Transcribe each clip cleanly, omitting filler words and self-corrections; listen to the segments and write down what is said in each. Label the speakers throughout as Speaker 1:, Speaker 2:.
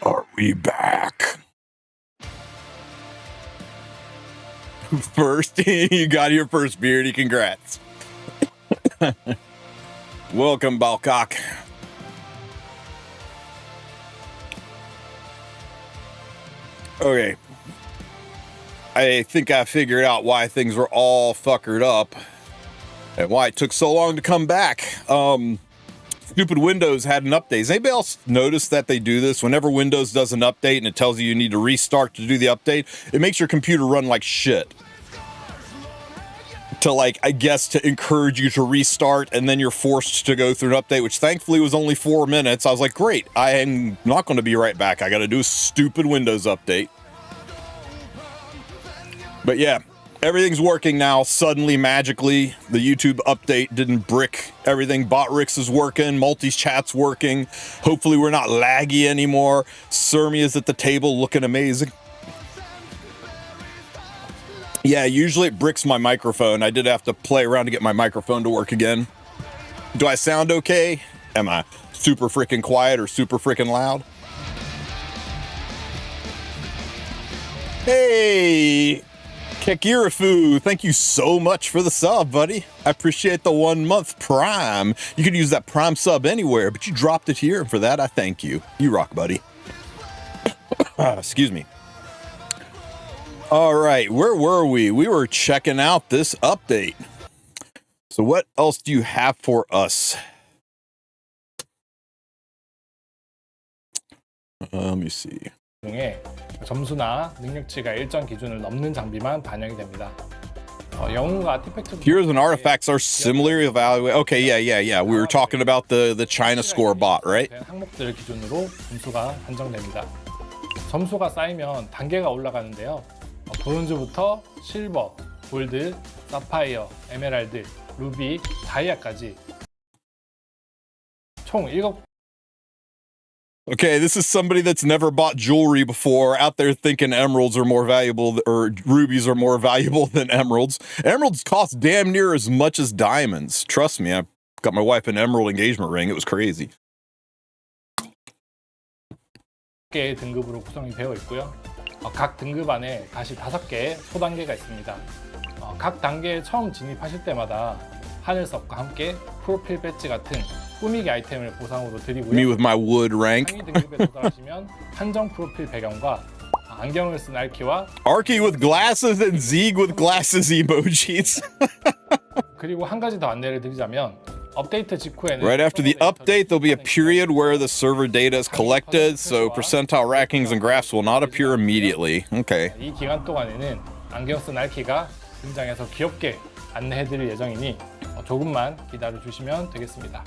Speaker 1: Are we back? First, you got your first beardy. Congrats. Welcome, Baka. Okay. I think I figured out why things were all fuckered up and why it took so long to come back. Stupid Windows had an update. Has anybody else noticed that they do this? Whenever Windows does an update and it tells you need to restart to do the update, it makes your computer run like shit. To, like, I guess to encourage you to restart, and then you're forced to go through an update, which thankfully was only 4 minutes. I was like, great, I am not going to be right back. I got to do a stupid Windows update. But yeah, everything's working now. Suddenly, magically, the YouTube update didn't brick everything. Botrix is working. Multi's chat's working. Hopefully, we're not laggy anymore. Surmi is at the table looking amazing. Yeah, usually it bricks my microphone. I did have to play around to get my microphone to work again. Do I sound okay? Am I super freaking quiet or super freaking loud? Hey, Kekirafu, thank you so much for the sub, buddy. I appreciate the 1 month Prime. You could use that Prime sub anywhere, but you dropped it here, and for that, I thank you. You rock, buddy. Excuse me. All right, where were we? We were checking out this update. So what else do you have for us? Let me see.
Speaker 2: 중에 점수나 능력치가 일정 기준을 넘는 장비만 반영이 됩니다. 영웅과 아티팩트.
Speaker 1: Heroes and artifacts are similarly evaluated. Okay, yeah. We were talking about the China score bot, right?
Speaker 2: 항목들 기준으로 점수가 한정됩니다. 점수가 쌓이면 단계가 올라가는데요. 브론즈부터 실버, 골드, 사파이어, 에메랄드, 루비, 다이아까지 총 7.
Speaker 1: Okay, this is somebody that's never bought jewelry before, out there thinking emeralds are more valuable, or rubies are more valuable than emeralds. Emeralds cost damn near as much as diamonds. Trust me, I got my wife an emerald engagement ring. It was crazy.
Speaker 2: 개의 등급으로 구성이 되어 있고요. 각 등급 안에 다시 5개의 소단계가 있습니다. 각 단계에 처음 진입하실 때마다 하늘석과 함께 프로필 배지 같은 꾸미기 아이템을 보상으로 드리고요.
Speaker 1: Me with my wood rank.
Speaker 2: 상위 등급에 도달하시면 한정 프로필 배경과 안경을 쓴 알키와
Speaker 1: Arky with glasses and Zeeg with glasses emojis.
Speaker 2: 그리고 한 가지 더 안내를 드리자면 업데이트 직후에는
Speaker 1: Right after the update, there'll be a period where the server data is collected, so percentile rankings and graphs will not appear immediately. Okay.
Speaker 2: 이 기간 동안에는 안경 쓴 알키가 등장해서 귀엽게 안내해드릴 예정이니 조금만 기다려 주시면 되겠습니다.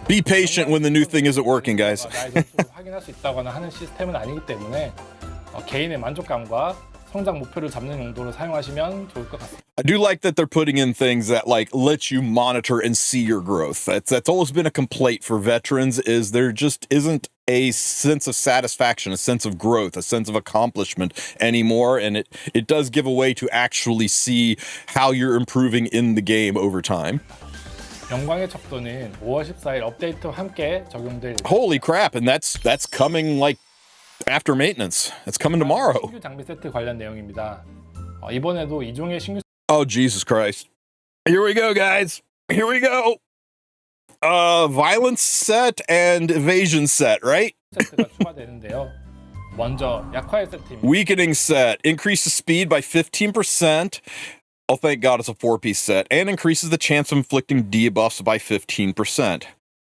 Speaker 1: Be patient when the new thing isn't working, guys.
Speaker 2: 나의 점수를 확인할 수 있다거나 하는 시스템은 아니기 때문에 개인의 만족감과 성장 목표를 잡는 용도로 사용하시면 좋을 것 같습니다.
Speaker 1: I do like that they're putting in things that like let you monitor and see your growth. That's always been a complaint for veterans, is there just isn't a sense of satisfaction, a sense of growth, a sense of accomplishment anymore, and it does give a way to actually see how you're improving in the game over time.
Speaker 2: 영광의 척도는 5월 14일 업데이트와 함께 적용될.
Speaker 1: Holy crap, and that's coming like after maintenance. It's coming tomorrow.
Speaker 2: 신규 장비 세트 관련 내용입니다. 이번에도 이종의 신규.
Speaker 1: Oh, Jesus Christ. Here we go, guys. Here we go. Violence set and evasion set, right?
Speaker 2: 세트가 추가되는데요. 먼저 약화의 세트입니다.
Speaker 1: Weakening set increases speed by 15%. Oh, thank God it's a 4-piece set, and increases the chance of inflicting debuffs by 15%.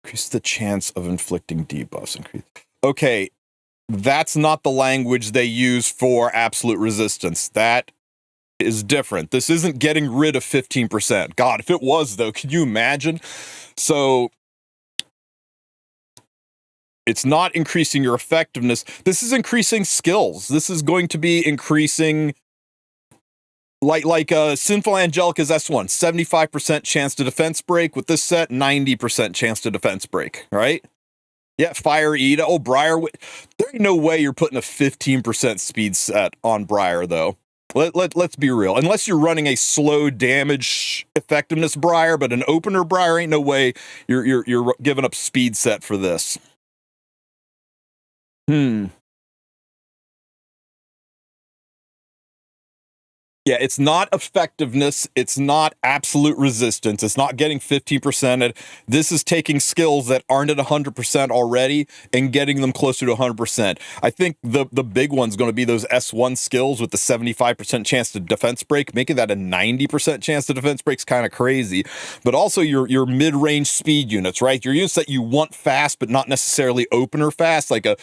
Speaker 1: Increases the chance of inflicting debuffs. Okay, that's not the language they use for absolute resistance. That is different. This isn't getting rid of 15%. God, if it was, though, could you imagine? So it's not increasing your effectiveness. This is increasing skills. This is going to be increasing, like Sinful Angelica's S1, 75% chance to defense break. With this set, 90% chance to defense break, right? Yeah, Fire Ida. Oh, Briar. There ain't no way you're putting a 15% speed set on Briar, though. Let's be real. Unless you're running a slow damage effectiveness Briar, but an opener Briar ain't no way you're giving up speed set for this. Yeah, it's not effectiveness. It's not absolute resistance. It's not getting 15%. This is taking skills that aren't at 100% already and getting them closer to 100%. I think the big one's going to be those S1 skills with the 75% chance to defense break. Making that a 90% chance to defense break is kind of crazy. But also your mid-range speed units, right? Your units that you want fast, but not necessarily opener fast, like a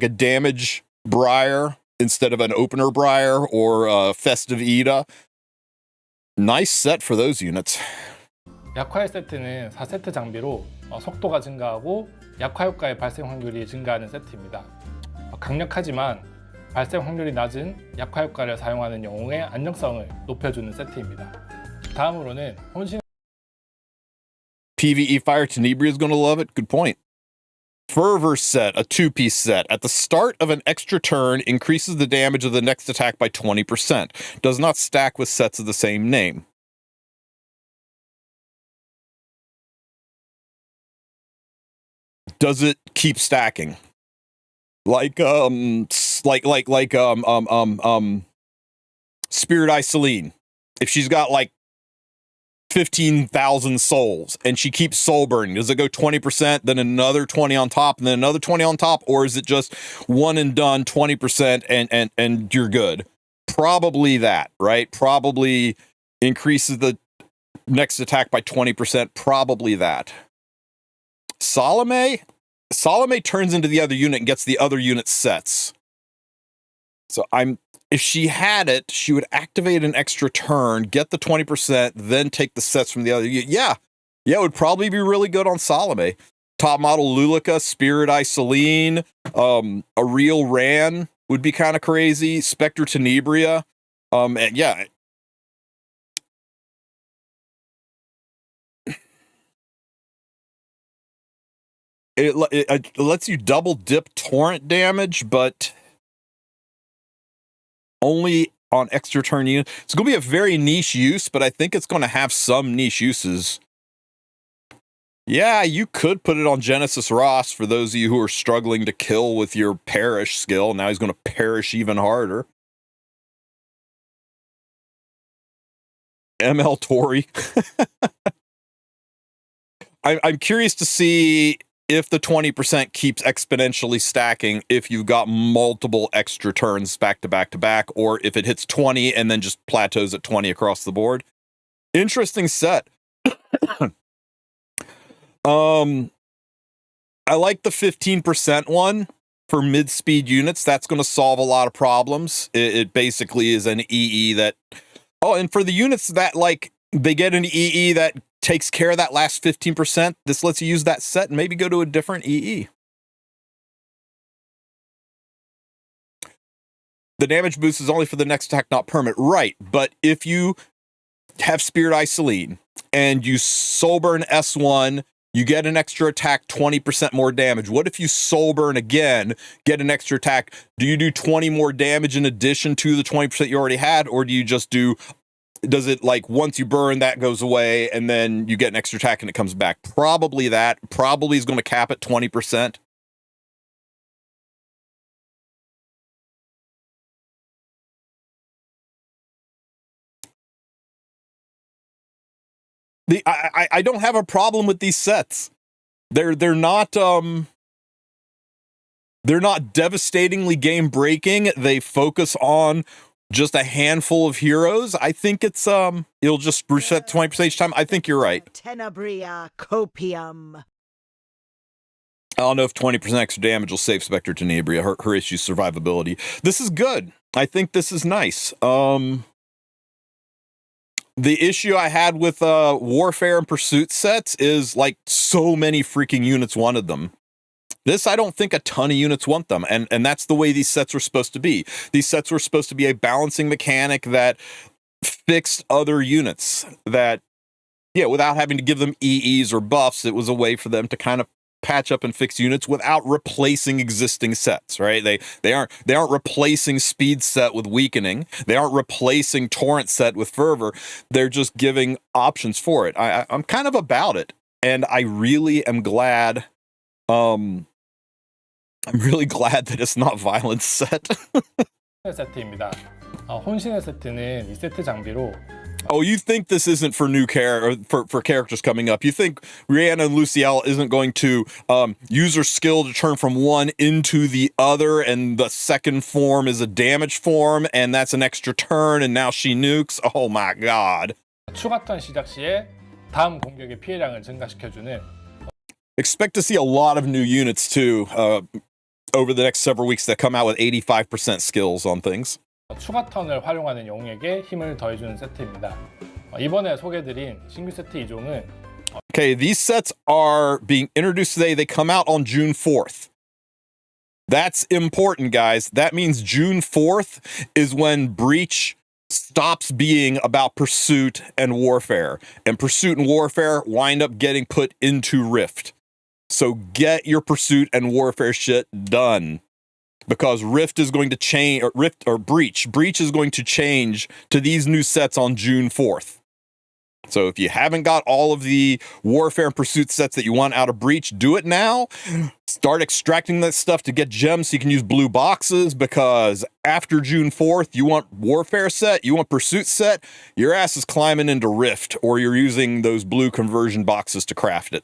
Speaker 1: damage Briar instead of an opener Briar or a festive Ida. Nice set for those units.
Speaker 2: 약화의 세트는 4세트 장비로 속도가 증가하고 약화 효과의 발생 확률이 증가하는 세트입니다. 강력하지만 발생 확률이 낮은 약화 효과를 사용하는 영웅의 안정성을 높여주는 세트입니다. 다음으로는 혼신
Speaker 1: PvE Fire Tenebria is going to love it. Good point. Fervor set, a 2-piece set. At the start of an extra turn, increases the damage of the next attack by 20%. Does not stack with sets of the same name. Does it keep stacking? Like Spirit Eye Celine. If she's got like 15,000 souls and she keeps soul burning, does it go 20%, then another 20 on top, and then another 20 on top, or is it just one and done 20% and you're good? Probably that, right? Probably increases the next attack by 20%. Probably that. Salome turns into the other unit and gets the other unit sets. So if she had it, she would activate an extra turn, get the 20%, then take the sets from the other. Yeah, it would probably be really good on Salome. Top model Lidica, Spirit Eye Celine, a real Ran would be kind of crazy. Spectre Tenebria, and yeah. It lets you double dip torrent damage, but only on extra turn units. It's going to be a very niche use, but I think it's going to have some niche uses. Yeah, you could put it on Genesis Ross for those of you who are struggling to kill with your perish skill. Now he's going to perish even harder. ML Tory. I'm curious to see if the 20% keeps exponentially stacking if you've got multiple extra turns back to back to back, or if it hits 20 and then just plateaus at 20 across the board. Interesting set. I like the 15% one for mid-speed units. That's going to solve a lot of problems. It basically is an EE that... Oh, and for the units that, like, they get an EE that takes care of that last 15%, this lets you use that set and maybe go to a different EE. The damage boost is only for the next attack, not permanent. Right, but if you have Spirit Eye Celine and you soul burn S1, you get an extra attack, 20% more damage. What if you soul burn again, get an extra attack? Do you do 20 more damage in addition to the 20% you already had, or do you just do... Does it, like, once you burn, that goes away, and then you get an extra attack and it comes back? Probably that. Probably is going to cap at 20%. I don't have a problem with these sets. They're not devastatingly game breaking. They focus on just a handful of heroes. I think it's it'll just reset 20% each time. I think you're right.
Speaker 3: Tenebria copium.
Speaker 1: I don't know if 20% extra damage will save Spectre Tenebria. Her issue survivability. This is good. I think this is nice. The issue I had with Warfare and Pursuit sets is, like, so many freaking units wanted them. This, I don't think a ton of units want them, and that's the way these sets were supposed to be. These sets were supposed to be a balancing mechanic that fixed other units, that, yeah, without having to give them EEs or buffs, it was a way for them to kind of patch up and fix units without replacing existing sets, right? They aren't replacing speed set with weakening. They aren't replacing torrent set with fervor. They're just giving options for it. I'm kind of about it, and I really am glad. I'm really glad that it's not violence set.
Speaker 2: 세트입니다. 혼신의 세트는 2세트 장비로
Speaker 1: Oh, you think this isn't for new for characters coming up? You think Rhianna and Luciella isn't going to use her skill to turn from one into the other, and the second form is a damage form, and that's an extra turn, and now she nukes? Oh my god.
Speaker 2: 추가 턴 시작 시에 다음 공격의 피해량을 증가시켜주는
Speaker 1: Expect to see a lot of new units too over the next several weeks that come out with 85% skills on things.
Speaker 2: 추가 턴을 활용하는 영웅에게 힘을 더해주는 세트입니다. 이번에 소개해드린 신규 세트 2종은
Speaker 1: Okay, these sets are being introduced today. They come out on June 4th. That's important, guys. That means June 4th is when Breach stops being about Pursuit and Warfare. And Pursuit and Warfare wind up getting put into Rift. So get your Pursuit and Warfare shit done. Because Rift is going to change, or Breach is going to change to these new sets on June 4th. So if you haven't got all of the Warfare and Pursuit sets that you want out of Breach, do it now. Start extracting that stuff to get gems so you can use blue boxes, because after June 4th, you want Warfare set, you want Pursuit set, your ass is climbing into Rift, or you're using those blue conversion boxes to craft it.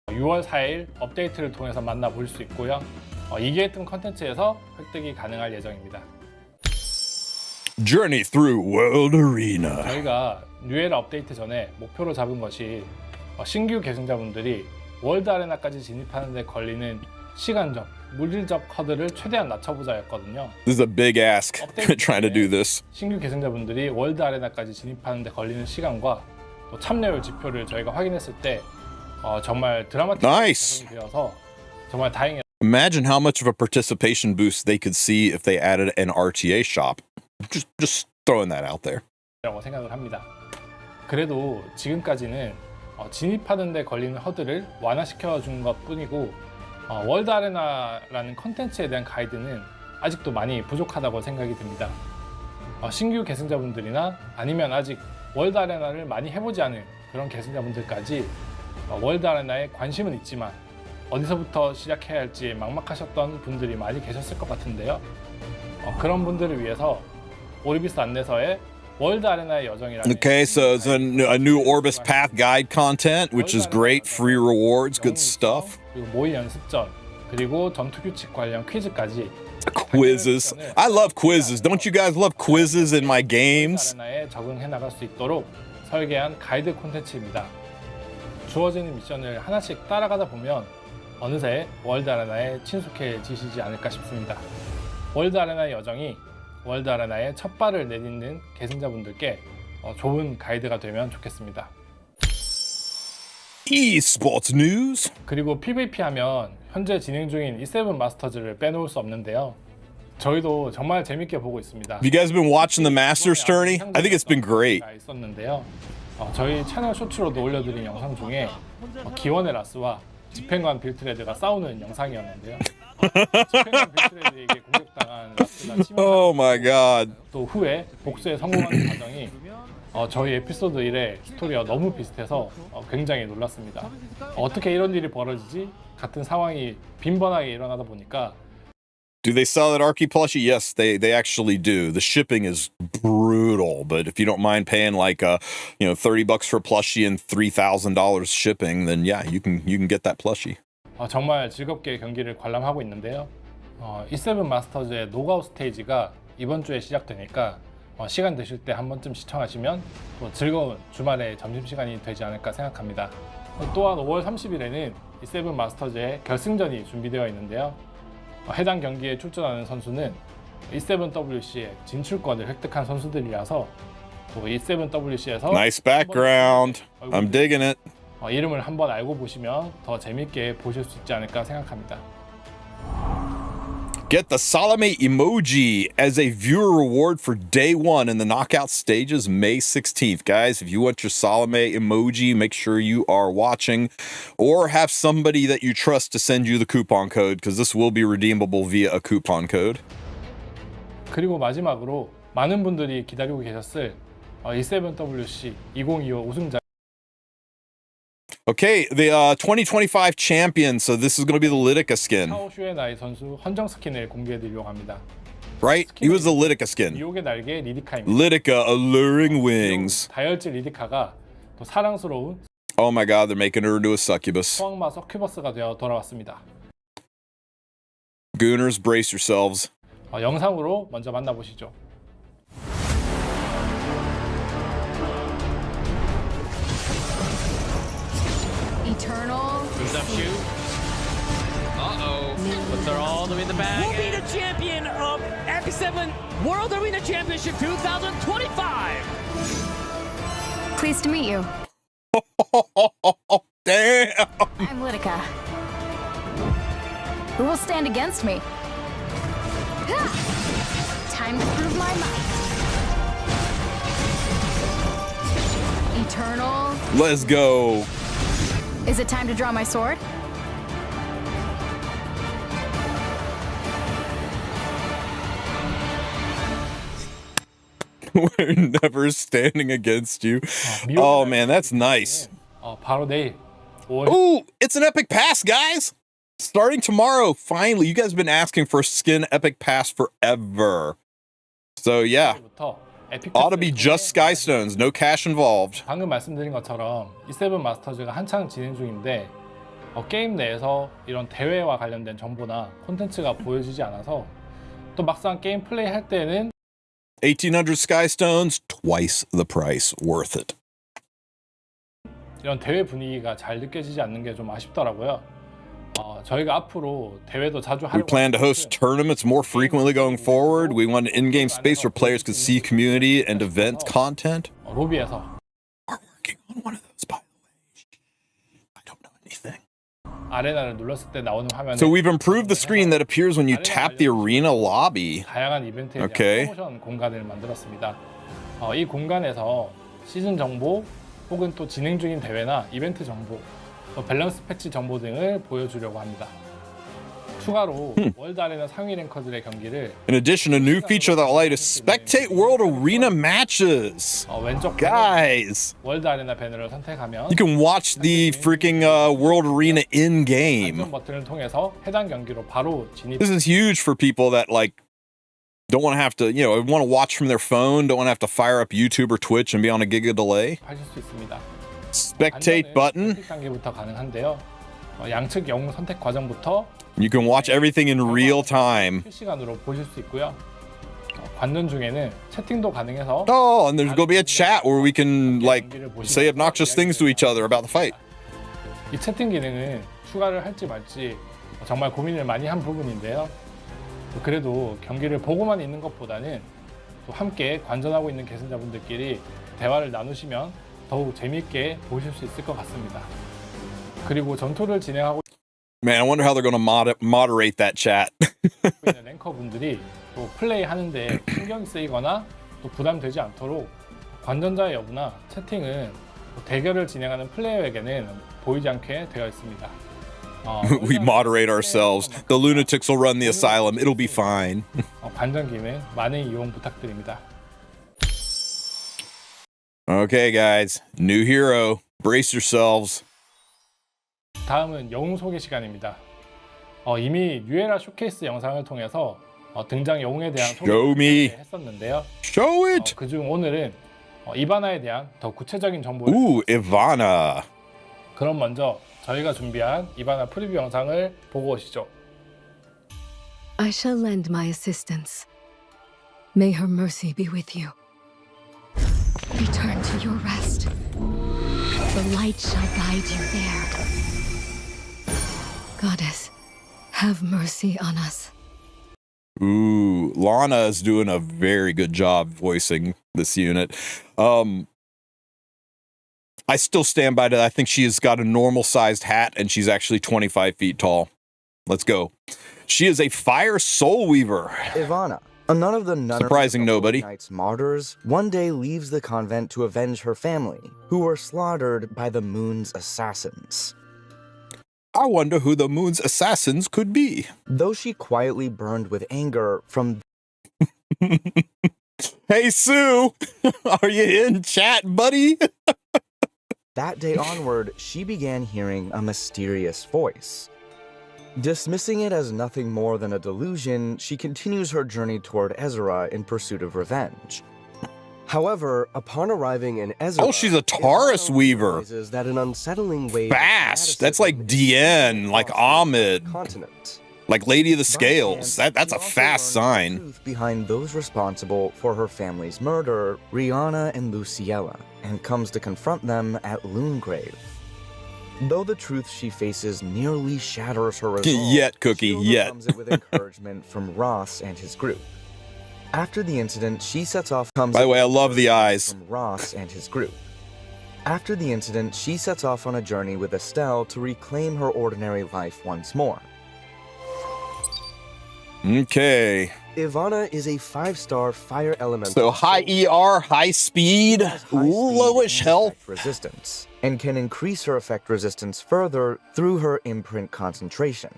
Speaker 2: 6월 4일 업데이트를 통해서 만나볼 수 있고요. 2개의 틈 컨텐츠에서 획득이 가능할 예정입니다.
Speaker 1: Journey through World Arena.
Speaker 2: 저희가 뉴에라 업데이트 전에 목표로 잡은 것이 신규 계승자분들이 월드 아레나까지 진입하는 데 걸리는 시간적, 물리적 허들을 최대한 낮춰보자였거든요.
Speaker 1: This is a big ask trying to do this.
Speaker 2: 신규 계승자분들이 월드 아레나까지 진입하는 데 걸리는 시간과 또 참여율 지표를 저희가 확인했을 때 정말 드라마틱하게 개선이 되어서 정말 다행이에요.
Speaker 1: Imagine how much of a participation boost they could see if they added an RTA shop. Just throwing that out there.
Speaker 2: 라고 생각을 합니다. 그래도 지금까지는 진입하는 데 걸리는 허들을 완화시켜 준 것뿐이고 월드 아레나라는 컨텐츠에 대한 가이드는 아직도 많이 부족하다고 생각이 듭니다. 신규 계승자분들이나 아니면 아직 월드 아레나를 많이 해보지 않은 그런 계승자분들까지 월드 아레나에 관심은 있지만 어디서부터 시작해야 할지 막막하셨던 분들이 많이 계셨을 것 같은데요. 그런 분들을 위해서 오리비스 안내서에 월드 아레나의 여정이라는
Speaker 1: Okay, so it's a new Orbis Path guide content, which is great. Free rewards, good stuff.
Speaker 2: 그리고 모의 연습전, 그리고 전투 규칙 관련 퀴즈까지.
Speaker 1: Quizzes. I love quizzes. Don't you guys love quizzes in my games?
Speaker 2: 월드 아레나에 적응해 나갈 수 있도록 설계한 가이드 콘텐츠입니다. 주어지는 미션을 하나씩 따라가다 보면 어느새 월드 아레나에 친숙해지시지 않을까 싶습니다. 월드 아레나의 여정이 월드 아레나에 첫 발을 내딛는 계승자분들께 좋은 가이드가 되면 좋겠습니다.
Speaker 1: Esports news.
Speaker 2: 그리고 PVP 하면 현재 진행 중인 E7 마스터즈를 빼놓을 수 없는데요. 저희도 정말 재밌게 보고 있습니다.
Speaker 1: Have you guys been watching the Masters tourney? I think it's been great.
Speaker 2: 있었는데요. 저희 채널 쇼츠로도 올려드린 영상 중에 기원의 라스와 집행관 빌트레드가 싸우는 영상이었는데요. 집행관 빌트레드에게 공격당한 라스가
Speaker 1: Oh my god.
Speaker 2: 또 후에 복수에 성공하는 과정이 저희 에피소드 1의 스토리와 너무 비슷해서 굉장히 놀랐습니다. 어떻게 이런 일이 벌어지지? 같은 상황이 빈번하게 일어나다 보니까
Speaker 1: Do they sell that Archie plushie? Yes, they actually do. The shipping is brutal, but if you don't mind paying like $30 for a plushie and $3,000 shipping, then yeah, you can get that plushie.
Speaker 2: 정말 즐겁게 경기를 관람하고 있는데요. E7 마스터즈의 노가웃 스테이지가 이번 주에 시작되니까 시간 되실 때 한 번쯤 시청하시면 또 즐거운 주말의 점심시간이 되지 않을까 생각합니다. 또한 5월 30일에는 E7 마스터즈의 결승전이 준비되어 있는데요. 해당 경기에 출전하는 선수는 E7WC의 진출권을 획득한 선수들이라서 또 E7WC에서
Speaker 1: Nice background. I'm digging it.
Speaker 2: 이름을 한번 알고 보시면 더 재밌게 보실 수 있지 않을까 생각합니다.
Speaker 1: Get the Salome emoji as a viewer reward for day 1 in the knockout stages, May 16th. Guys, if you want your Salome emoji, make sure you are watching or have somebody that you trust to send you the coupon code, because this will be redeemable via a coupon code.
Speaker 2: 그리고 마지막으로 많은 분들이 기다리고 계셨을 E7WC 2025 우승자.
Speaker 1: Okay, the 2025 champion. So this is going to be the Lidica skin.
Speaker 2: 샤오슈에나이 선수 헌정 스킨을 공개해드리려고 합니다.
Speaker 1: Right? He was the Lidica skin.
Speaker 2: 미혹의 날개 리디카입니다.
Speaker 1: Lidica, alluring wings.
Speaker 2: 다혈질 리디카가 또 사랑스러운
Speaker 1: Oh my god, they're making her into a succubus.
Speaker 2: 소악마 서큐버스가 되어 돌아왔습니다.
Speaker 1: Gooners, brace yourselves.
Speaker 2: 영상으로 먼저 만나보시죠.
Speaker 4: Eternal.
Speaker 5: Moves up shoot. Uh-oh. But they're all the way in the bag.
Speaker 6: Will be the champion of X7 World Arena Championship 2025.
Speaker 4: Pleased to meet you.
Speaker 1: Damn.
Speaker 4: I'm Lidica. Who will stand against me? Time to prove my might. Eternal.
Speaker 1: Let's go.
Speaker 4: Is it time to draw my sword?
Speaker 1: We're never standing against you. Oh man, that's nice.
Speaker 2: 바로 내일 5월.
Speaker 1: Ooh, it's an epic pass, guys. Starting tomorrow, finally. You guys have been asking for a skin epic pass forever. So yeah, ought to be just Skystones, no cash involved.
Speaker 2: 방금 말씀드린 것처럼 E7 마스터즈가 한창 진행 중인데 게임 내에서 이런 대회와 관련된 정보나 콘텐츠가 보여지지 않아서 또 막상 게임 플레이 할 때는
Speaker 1: 1,800 Skystones, twice the price, worth it.
Speaker 2: 이런 대회 분위기가 잘 느껴지지 않는 게 좀 아쉽더라고요. 저희가 앞으로 대회도 자주
Speaker 1: We
Speaker 2: 하려고
Speaker 1: plan to host tournaments more frequently going forward. We want an in-game space where players could see community and event content.
Speaker 2: 로비에서
Speaker 1: We're working on one of those, by the way. I don't know anything.
Speaker 2: 아레나를 눌렀을 때 나오는 화면에
Speaker 1: So we've improved the screen that appears when you tap the arena lobby.
Speaker 2: 다양한 이벤트에 대한
Speaker 1: Okay.
Speaker 2: 프로모션 공간을 만들었습니다. 이 공간에서 시즌 정보 혹은 또 진행 중인 대회나 이벤트 정보, 밸런스 패치 정보 등을 보여주려고 합니다. 추가로 월드 아레나 상위 랭커들의 경기를
Speaker 1: In addition, a new feature that will allow you to spectate World Arena matches.
Speaker 2: 왼쪽
Speaker 1: Guys,
Speaker 2: 월드 아레나 배너를 선택하면
Speaker 1: you can watch the freaking World Arena in-game.
Speaker 2: 안전 버튼을 통해서 해당 경기로 바로 진입.
Speaker 1: This is huge for people that like don't want to have to, want to watch from their phone, don't want to have to fire up YouTube or Twitch and be on a giga delay.
Speaker 2: 하실 수 있습니다.
Speaker 1: Spectate button.
Speaker 2: 선택 단계부터 가능한데요. 양측 영웅 선택 과정부터
Speaker 1: You can watch everything in real time.
Speaker 2: 실시간으로 보실 수 있고요. 관전 중에는 채팅도 가능해서
Speaker 1: Oh, and there's going to be a chat where we can like say obnoxious things to each other about the fight.
Speaker 2: 이 채팅 기능은 추가를 할지 말지 정말 고민을 많이 한 부분인데요. 그래도 경기를 보고만 있는 것보다는 또 함께 관전하고 있는 계승자분들끼리 대화를 나누시면 더욱 재미있게 보실 수 있을 것 같습니다. 그리고 전투를 진행하고
Speaker 1: Man, I wonder how they're going to moderate that chat.
Speaker 2: 있는 랭커분들이 또 플레이 하는데 신경이 쓰이거나 또 부담되지 않도록 관전자의 여부나 채팅은 대결을 진행하는 플레이어에게는 보이지 않게 되어 있습니다.
Speaker 1: We moderate ourselves. The lunatics will run the asylum. It'll be fine.
Speaker 2: 관전 기능 많은 이용 부탁드립니다.
Speaker 1: Okay, guys. New hero. Brace yourselves.
Speaker 2: 다음은 영웅 소개 시간입니다. 이미 뉴에라 쇼케이스 영상을 통해서 등장 영웅에 대한
Speaker 1: Show me.
Speaker 2: 소개를 했었는데요.
Speaker 1: Show it.
Speaker 2: 그중 오늘은 이바나에 대한 더 구체적인 정보를
Speaker 1: Ooh, Ivana.
Speaker 2: 그럼 먼저 저희가 준비한 이바나 프리뷰 영상을 보고 오시죠.
Speaker 7: I shall lend my assistance. May her mercy be with you. Return to your rest. The light shall guide you there. Goddess, have mercy on us.
Speaker 1: Ooh, Lana is doing a very good job voicing this unit. I still stand by that. I think she has got a normal sized hat and she's actually 25 feet tall. Let's go. She is a fire soul weaver.
Speaker 8: Ivana, none of the nunnery
Speaker 1: Surprising
Speaker 8: of the
Speaker 1: nobody.
Speaker 8: Holy Knight's martyrs, one day leaves the convent to avenge her family, who were slaughtered by the moon's assassins.
Speaker 1: I wonder who the moon's assassins could be.
Speaker 8: Though she quietly burned with anger from
Speaker 1: Hey, Sue, are you in chat, buddy?
Speaker 8: that day onward, she began hearing a mysterious voice. Dismissing it as nothing more than a delusion, she continues her journey toward Ezra in pursuit of revenge. However, upon arriving in Ezra,
Speaker 1: Oh, she's a Taurus
Speaker 8: Ivana
Speaker 1: weaver.
Speaker 8: realizes that an unsettling wave of
Speaker 1: Fast. That's like
Speaker 8: fanaticism
Speaker 1: DN, like
Speaker 8: is crossing the
Speaker 1: Ahmed,
Speaker 8: continent.
Speaker 1: like Lady of the
Speaker 8: By
Speaker 1: Scales.
Speaker 8: chance,
Speaker 1: That's
Speaker 8: she
Speaker 1: a
Speaker 8: also
Speaker 1: fast
Speaker 8: learns the
Speaker 1: sign.
Speaker 8: truth behind those responsible for her family's murder, Rhianna and Luciella, and comes to confront them at Loongrave. Though the truth she faces nearly shatters her resolve,
Speaker 1: Yet, Cookie,
Speaker 8: she
Speaker 1: yet.
Speaker 8: overcomes it with encouragement from Ross and his group. After the incident, she sets off.
Speaker 1: By the way, I love the eyes.
Speaker 8: From Ross and his group. After the incident, she sets off on a journey with Estelle to reclaim her ordinary life once more.
Speaker 1: Okay.
Speaker 8: Ivana is a 5-star fire elemental.
Speaker 1: So high ER, high speed,
Speaker 8: Has high speed
Speaker 1: lowish
Speaker 8: and
Speaker 1: health.
Speaker 8: effect resistance, and can increase her effect resistance further through her imprint concentration.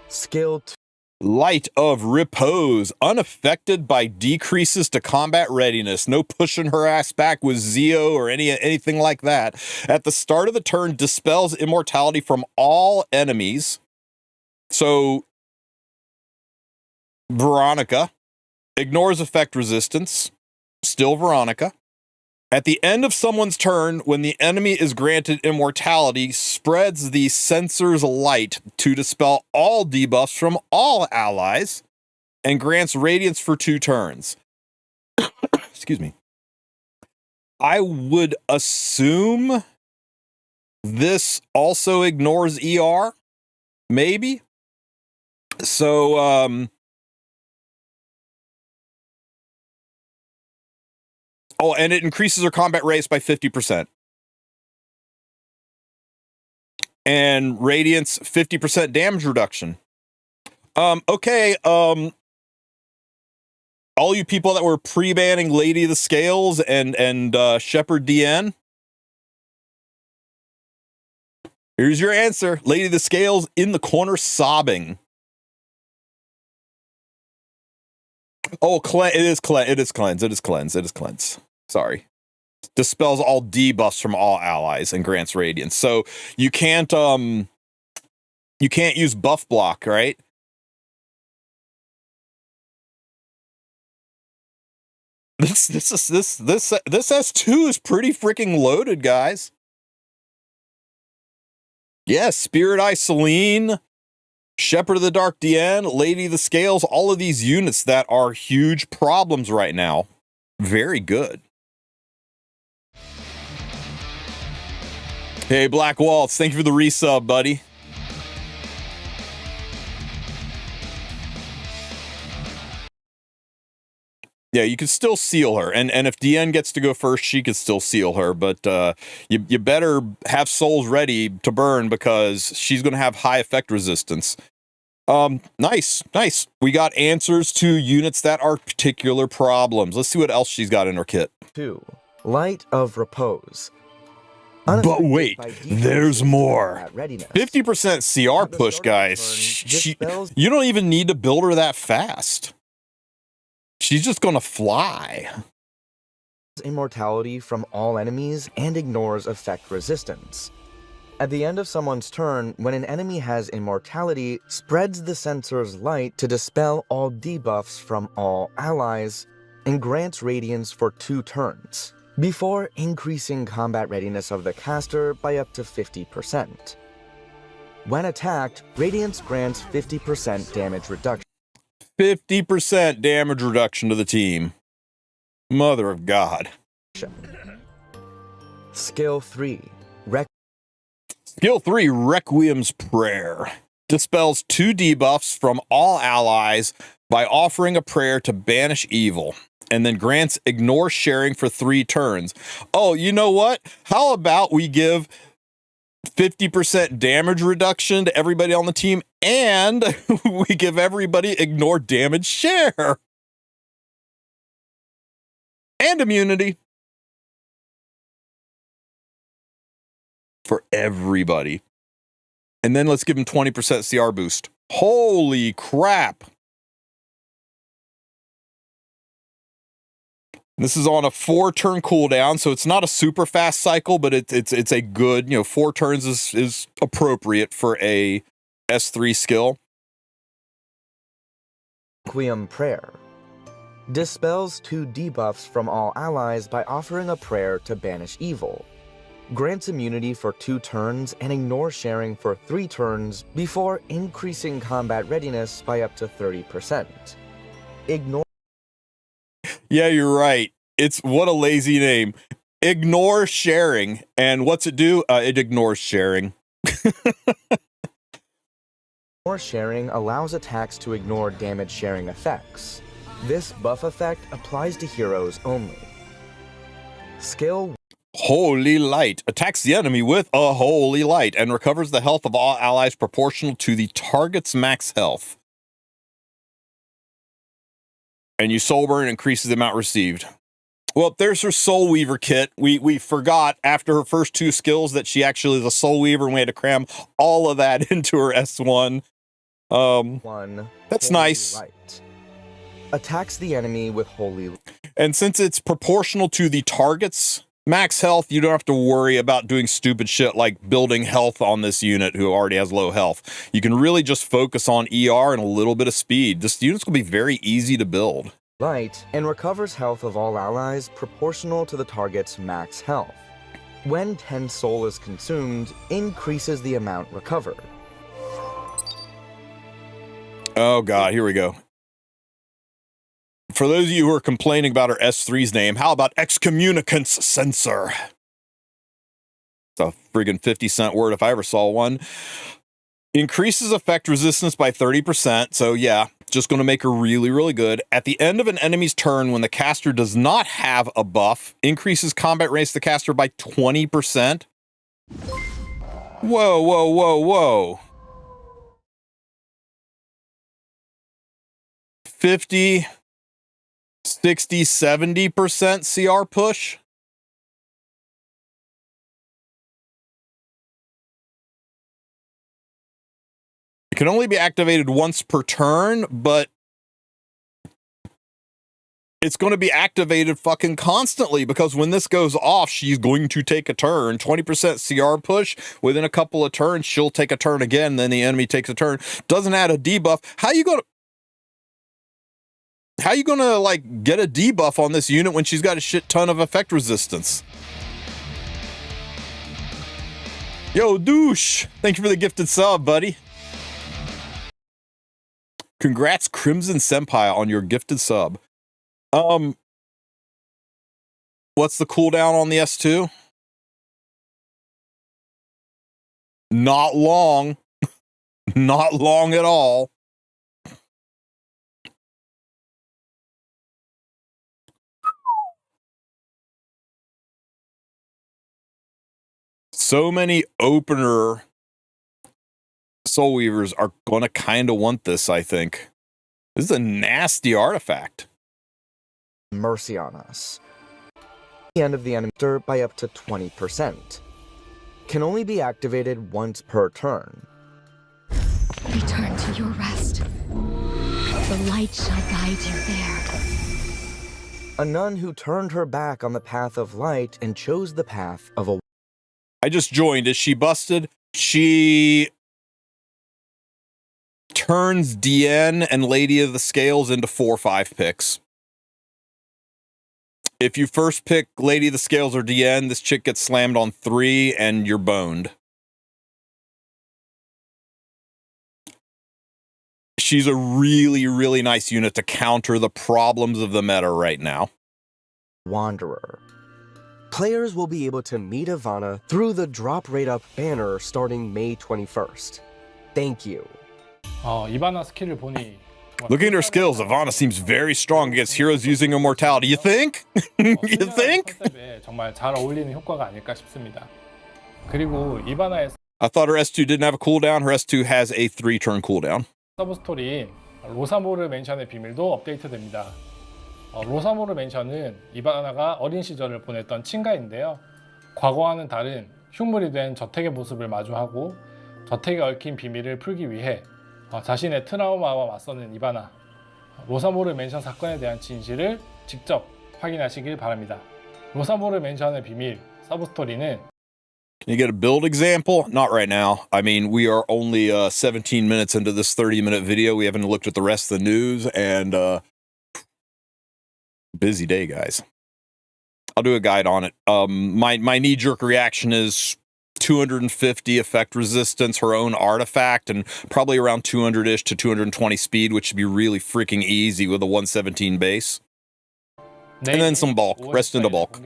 Speaker 8: Skill 2.
Speaker 1: Light of repose, unaffected by decreases to combat readiness. No pushing her ass back with Zeo or anything like that. At the start of the turn, dispels immortality from all enemies. So, Veronica ignores effect resistance. Still Veronica. At the end of someone's turn, when the enemy is granted immortality, spreads the sensor's light to dispel all debuffs from all allies and grants radiance for 2 turns. Excuse me. I would assume this also ignores ER, maybe. So, oh, and it increases her combat race by 50%. And Radiance, 50% damage reduction. Okay, all you people that were pre-banning Lady of the Scales and Shepherd DN, here's your answer. Lady of the Scales in the corner sobbing. Oh, it is cleanse. Sorry. Dispels all debuffs from all allies and grants radiance. So you can't use buff block, right? This S2 is pretty freaking loaded, guys. Yes, Spirit Eye Celine, Shepherd of the Dark DN, Lady of the Scales, all of these units that are huge problems right now. Very good. Hey, Black Waltz, thank you for the resub, buddy. Yeah, you can still seal her, and if DN gets to go first, she could still seal her, but you better have souls ready to burn because she's going to have high effect resistance. Nice. We got answers to units that are particular problems. Let's see what else she's got in her kit.
Speaker 8: 2. Light of repose.
Speaker 1: But wait, there's more.
Speaker 8: At readiness.
Speaker 1: 50% CR push, guys. You don't even need to build her that fast. She's just gonna fly.
Speaker 8: Immortality from all enemies and ignores effect resistance. At the end of someone's turn, when an enemy has immortality, spreads the sensor's light to dispel all debuffs from all allies and grants radiance for 2 turns, before increasing combat readiness of the caster by up to 50%. When attacked, radiance grants 50% damage reduction.
Speaker 1: 50% damage reduction to the team. Mother of God.
Speaker 8: Skill 3.
Speaker 1: Skill 3, Requiem's Prayer. Dispels 2 debuffs from all allies by offering a prayer to banish evil, and then grants ignore sharing for 3 turns. Oh, you know what? How about we give 50% damage reduction to everybody on the team, and we give everybody ignore damage share. And immunity. For everybody. And then let's give him 20% CR boost. Holy crap. This is on a 4-turn cooldown, so it's not a super fast cycle, but it's a good, 4 turns is appropriate for a S3 skill.
Speaker 8: Requiem Prayer. Dispels 2 debuffs from all allies by offering a prayer to banish evil. Grants immunity for 2 turns and ignore sharing for 3 turns before increasing combat readiness by up to 30%. Ignore.
Speaker 1: Yeah, you're right. It's what a lazy name. Ignore sharing. And what's it do? It ignores sharing.
Speaker 8: Ignore sharing allows attacks to ignore damage sharing effects. This buff effect applies to heroes only. Skill
Speaker 1: Holy Light. Attacks the enemy with a Holy Light and recovers the health of all allies proportional to the target's max health. And you soul burn increases the amount received. Well, there's her Soul Weaver kit. We forgot after her first 2 skills that she actually is a Soul Weaver, and we had to cram all of that into her S1. That's nice.
Speaker 8: Light. Attacks the enemy with Holy Light.
Speaker 1: And since it's proportional to the target's max health, you don't have to worry about doing stupid shit like building health on this unit who already has low health. You can really just focus on ER and a little bit of speed. This unit's going to be very easy to build.
Speaker 8: Light and recovers health of all allies proportional to the target's max health. When 10 soul is consumed, increases the amount recovered.
Speaker 1: Oh god, here we go. For those of you who are complaining about her S3's name, how about Excommunicant's Censor? It's a friggin' 50-cent word if I ever saw one. Increases effect resistance by 30%, so yeah, just going to make her really, really good. At the end of an enemy's turn, when the caster does not have a buff, increases combat race the caster by 20%. Whoa, whoa, whoa, whoa. 50... 60, 70% CR push. It can only be activated once per turn, but it's going to be activated fucking constantly because when this goes off, she's going to take a turn. 20% CR push. Within a couple of turns, she'll take a turn again. Then the enemy takes a turn. Doesn't add a debuff. How you gonna like get a debuff on this unit when she's got a shit ton of effect resistance? Yo, douche! Thank you for the gifted sub, buddy. Congrats, Crimson Senpai, on your gifted sub. What's the cooldown on the S2? Not long. Not long at all. So many opener Soul Weavers are going to kind of want this, I think. This is a nasty artifact.
Speaker 8: Mercy on us. The end of the enemy by up to 20%. Can only be activated once per turn.
Speaker 7: Return to your rest. The light shall guide you there.
Speaker 8: A nun who turned her back on the path of light and chose the path of a...
Speaker 1: I just joined. Is she busted? She turns DN and Lady of the Scales into 4/5 picks. If you first pick Lady of the Scales or DN, this chick gets slammed on 3 and you're boned. She's a really, really nice unit to counter the problems of the meta right now.
Speaker 8: Wanderer. Players will be able to meet Ivana through the Drop Rate Up banner starting May 21st. Thank you.
Speaker 2: 이바나 스킬을 보니
Speaker 1: Looking at her skills, Ivana seems very strong against heroes using immortality. You think? You think?
Speaker 2: 컨셉에 정말 잘 어울리는 효과가 아닐까 싶습니다. 그리고 이바나의
Speaker 1: I thought her S2 didn't have a cooldown. Her S2 has a 3-turn cooldown.
Speaker 2: 서브 스토리인 로사모르 맨션의 비밀도 업데이트됩니다. 로사모르 맨션은 이바나가 어린 시절을 보냈던 친가인데요. 과거와는 다른 흉물이 된 저택의 모습을 마주하고 저택에 얽힌 비밀을 풀기 위해 자신의 트라우마와 맞서는 이바나. 로사모르 맨션 사건에 대한 진실을 직접 확인하시길 바랍니다. 로사모르 맨션의 비밀 서브 스토리는
Speaker 1: Can you get a build example? Not right now. I mean, we are only 17 minutes into this 30-minute video. We haven't looked at the rest of the news, and busy day, guys. I'll do a guide on it. My knee-jerk reaction is 250 effect resistance, her own artifact, and probably around 200-ish to 220 speed, which should be really freaking easy with a 117 base. And then some bulk, rest into bulk.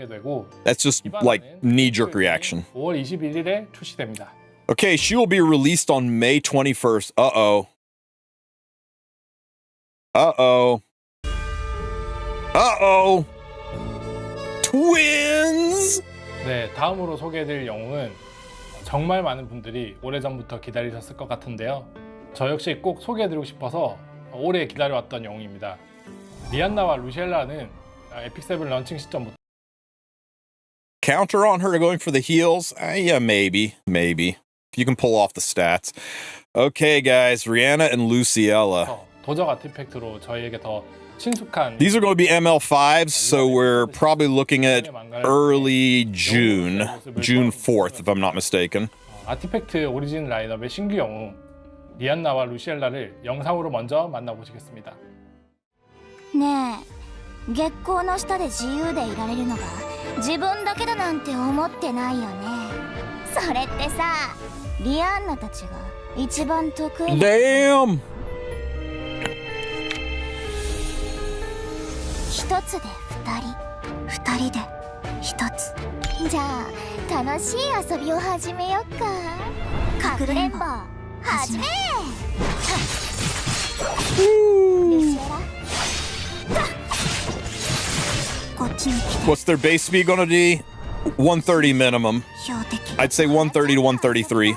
Speaker 1: That's just like knee-jerk reaction.
Speaker 2: 5월 21일에 출시됩니다.
Speaker 1: Okay, she will be released on May 21st. Uh-oh. Uh-oh. Uh-oh. Twins!
Speaker 2: 네, 다음으로 소개해드릴 영웅은 정말 많은 분들이 오래전부터 기다리셨을 것 같은데요. 저 역시 꼭 소개해드리고 싶어서 오래 기다려왔던 영웅입니다. 리안나와 루시엘라는 에픽7 런칭 시점부터
Speaker 1: Counter on her going for the heals? Yeah, maybe. You can pull off the stats. Okay, guys, Rhianna and Luciella.
Speaker 2: 도적 아티팩트로 저희에게 더 친숙한
Speaker 1: These are going to be ML5s, so we're probably looking at early June 4th, if I'm not mistaken.
Speaker 2: 아티팩트 오리진 라인업의 신규 영웅 리안나와 루시엘라를 영상으로 먼저 만나보시겠습니다.
Speaker 9: ねえ月光の下で自由でいられるのが自分だけだなんて思ってないよね。それってさリアンナたちが一番得意
Speaker 1: Damn!
Speaker 9: 一つで二人二人で一つじゃあ楽しい遊びを始めよっか。かくれんぼ始めルシエラ
Speaker 1: What's their base speed gonna be? 130 minimum. I'd say 130 to 133.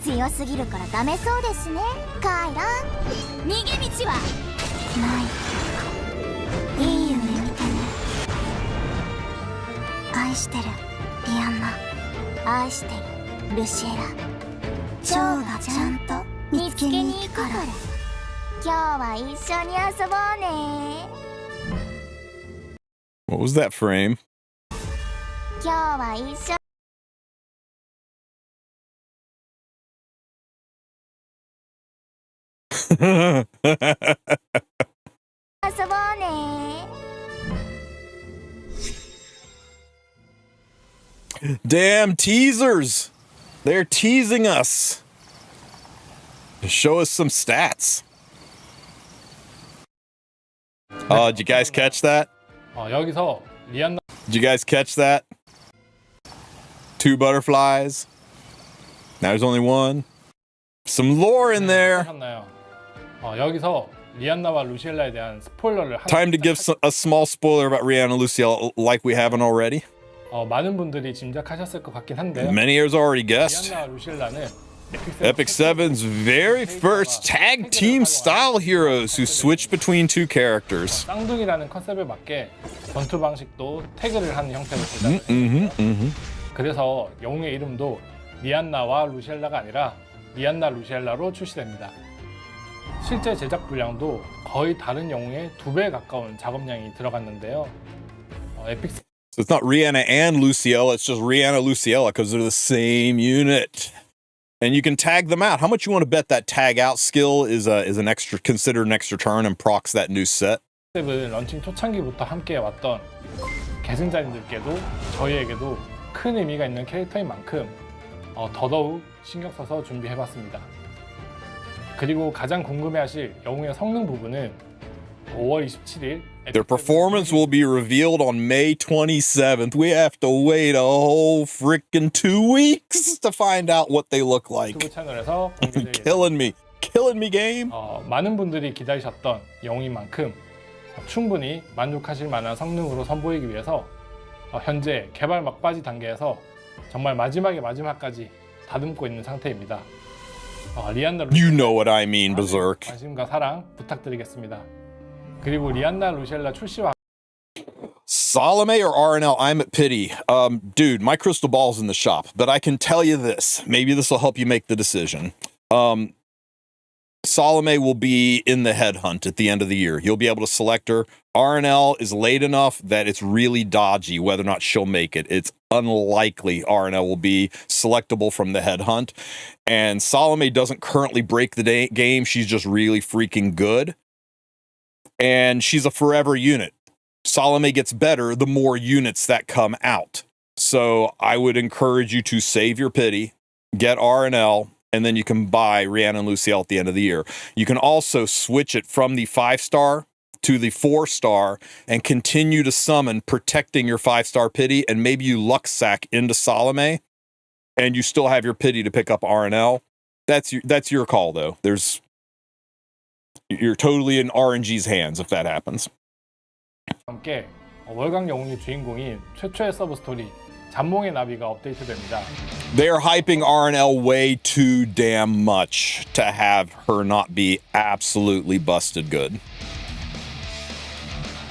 Speaker 9: 強すぎるからダメそうですね。カイラ逃げ道はない。いい夢見てね。愛してるリアンナ。愛してるルシエラ。ジョーがちゃんと見つけに行くから。今日は一緒に遊ぼうね。
Speaker 1: What was that frame?
Speaker 9: 今日は一緒 遊ぼうね。
Speaker 1: Damn teasers! They're teasing us to show us some stats. Oh, did you guys catch that?
Speaker 2: 여기서 리안나
Speaker 1: Did you guys catch that? 2 butterflies. Now there's only 1. Some lore in there.
Speaker 2: 하셨나요? 여기서 리안나와 루시엘라에 대한 스포일러를
Speaker 1: Time to give a small spoiler about Rhianna and Luciella, like we haven't already.
Speaker 2: 많은 분들이 짐작하셨을 것 같긴 한데요.
Speaker 1: Many has already guessed.
Speaker 2: 리안나와 루시엘라는
Speaker 1: Epic7's very first tag team style heroes who switch between 2 characters.
Speaker 2: 쌍둥이라는 컨셉에 맞게 전투 방식도 태그를 한 형태로 제작을 그래서 영웅의 이름도 리안나와 루시엘라가 아니라 리안나 루시엘라로 출시됩니다. 실제 제작 분량도 거의 다른 영웅의 2배에 가까운 작업량이 들어갔는데요. 에픽
Speaker 1: So it's not Rhianna and Luciella, it's just Rhianna Luciella because they're the same unit. And you can tag them out. How much you want to bet that tag out skill is an extra, considered an extra turn and procs that new set?
Speaker 2: 런칭 초창기부터 함께 왔던 계승자님들께도 저희에게도 큰 의미가 있는 캐릭터인 만큼 더더욱 신경 써서 준비해봤습니다. 그리고 가장 궁금해하실 영웅의 성능 부분은 5월 27일
Speaker 1: Their performance will be revealed on May 27th. We have to wait a whole freaking 2 weeks to find out what they look like.
Speaker 2: 유튜브 채널에서 공개될
Speaker 1: Killing me game.
Speaker 2: 많은 분들이 기다리셨던 영웅인 만큼 충분히 만족하실 만한 성능으로 선보이기 위해서 현재 개발 막바지 단계에서 정말 마지막까지 다듬고 있는 상태입니다. 리안나
Speaker 1: You know what I mean, Berserk.
Speaker 2: 관심과 사랑 부탁드리겠습니다. 그리고 리안나 루시엘라 출시와
Speaker 1: Salome or RNL? I'm at pity. Dude, my crystal ball's in the shop, but I can tell you this. Maybe this will help you make the decision. Salome will be in the headhunt at the end of the year. You'll be able to select her. RNL is late enough that it's really dodgy whether or not she'll make it. It's unlikely RNL will be selectable from the headhunt. And Salome doesn't currently break the game. She's just really freaking good. And she's a forever unit. Salome gets better the more units that come out. So I would encourage you to save your pity, get RNL, and then you can buy Rhianna and Luciella at the end of the year. You can also switch it from the 5-star to the 4-star and continue to summon, protecting your 5-star pity, and maybe you luck sack into Salome, and you still have your pity to pick up RNL. That's your call, though. You're totally in RNG's hands if that happens.
Speaker 2: 함께 월강 영웅의 주인공인 최초의 서브 스토리 잠몽의 나비가 업데이트됩니다.
Speaker 1: They're hyping RNL way too damn much to have her not be absolutely busted good.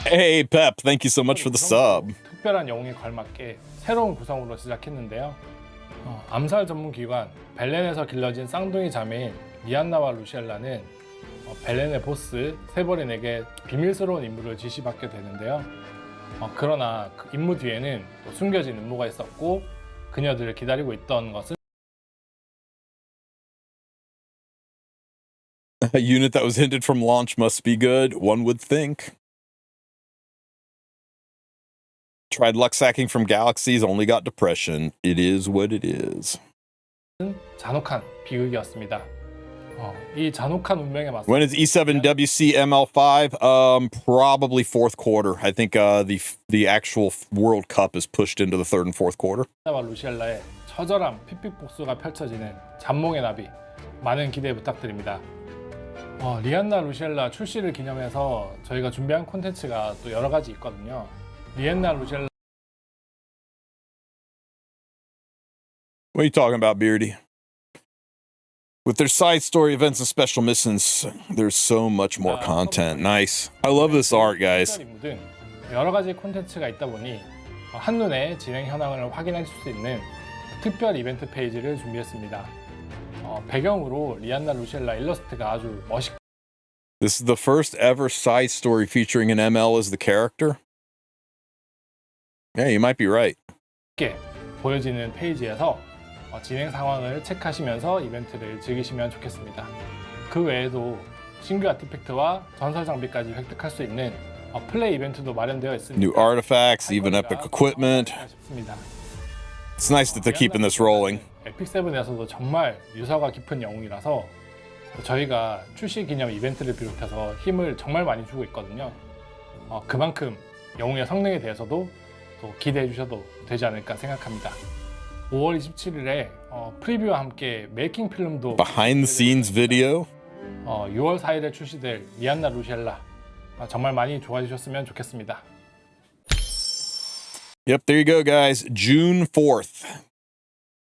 Speaker 1: Hey Pep, thank you so much for the sub.
Speaker 2: 특별한 영웅에 걸맞게 새로운 구성으로 시작했는데요. 암살 전문 기관 벨렌에서 길러진 쌍둥이 자매인 리안나와 루시엘라는 벨렌의 보스 세버린에게 비밀스러운 임무를 지시받게 되는데요. 그러나 그 임무 뒤에는 또 숨겨진 음모가 있었고 그녀들을 기다리고 있던 것은
Speaker 1: A unit that was hinted from launch must be good, one would think. Tried luck sacking from galaxies, only got depression. It is what it is.
Speaker 2: 잔혹한 비극이었습니다. 이 잔혹한 운명에 맞서
Speaker 1: When is E7 WC ML5? Probably fourth quarter. I think the actual World Cup is pushed into the third and fourth quarter.
Speaker 2: 리안나와 루시엘라의 처절한 픽픽 복수가 펼쳐지는 잠몽의 나비 많은 기대 부탁드립니다. 리안나 루시엘라 출시를 기념해서 저희가 준비한 콘텐츠가 또 여러 가지 있거든요. 리안나 루시엘라
Speaker 1: What are you talking about, Beardy? With their side story events and special missions, there's so much more content. Nice. I love this art, guys.
Speaker 2: 등 여러 가지 콘텐츠가 있다 보니 한눈에 진행 현황을 확인하실 수 있는 특별 이벤트 페이지를 준비했습니다. 배경으로 리안나 루시엘라 일러스트가 아주 멋있게
Speaker 1: This is the first ever side story featuring an ML as the character? Yeah, you might be right.
Speaker 2: 보여지는 페이지에서 진행 상황을 체크하시면서 이벤트를 즐기시면 좋겠습니다. 그 외에도 신규 아티팩트와 전설 장비까지 획득할 수 있는 플레이 이벤트도 마련되어 있으니
Speaker 1: New artifacts, even epic equipment. It's nice that they're keeping this rolling.
Speaker 2: 에픽7에서도 정말 유서가 깊은 영웅이라서 저희가 출시 기념 이벤트를 비롯해서 힘을 정말 많이 주고 있거든요. 그만큼 영웅의 성능에 대해서도 또 기대해 주셔도 되지 않을까 생각합니다. 5월 27일에 프리뷰와 함께 메이킹 필름도
Speaker 1: Behind the scenes video.
Speaker 2: 6월 4일에 출시될 리안나 루시엘라 정말 많이 좋아해 주셨으면 좋겠습니다.
Speaker 1: Yep, there you go, guys. June 4th.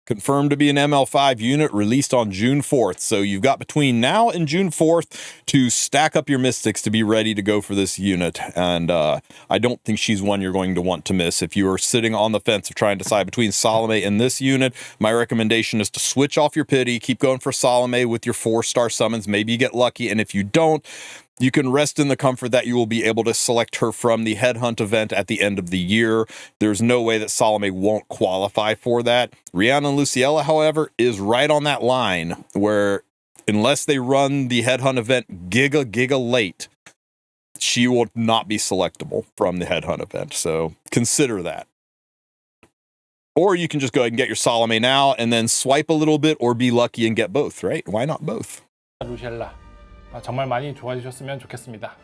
Speaker 1: Confirmed to be an ML5 unit released on June 4th. So you've got between now and June 4th to stack up your mystics to be ready to go for this unit. And I don't think she's one you're going to want to miss. If you are sitting on the fence of trying to decide between Salome and this unit, my recommendation is to switch off your pity, keep going for Salome with your 4-star summons. Maybe you get lucky. And if you don't, you can rest in the comfort that you will be able to select her from the Headhunt event at the end of the year. There's no way that Salome won't qualify for that. Rhianna and Luciella, however, is right on that line where unless they run the Headhunt event giga late, she will not be selectable from the Headhunt event. So consider that. Or you can just go ahead and get your Salome now and then swipe a little bit or be lucky and get both, right? Why not both?
Speaker 2: 루시엘라 정말 많이 좋아해 주셨으면 좋겠습니다.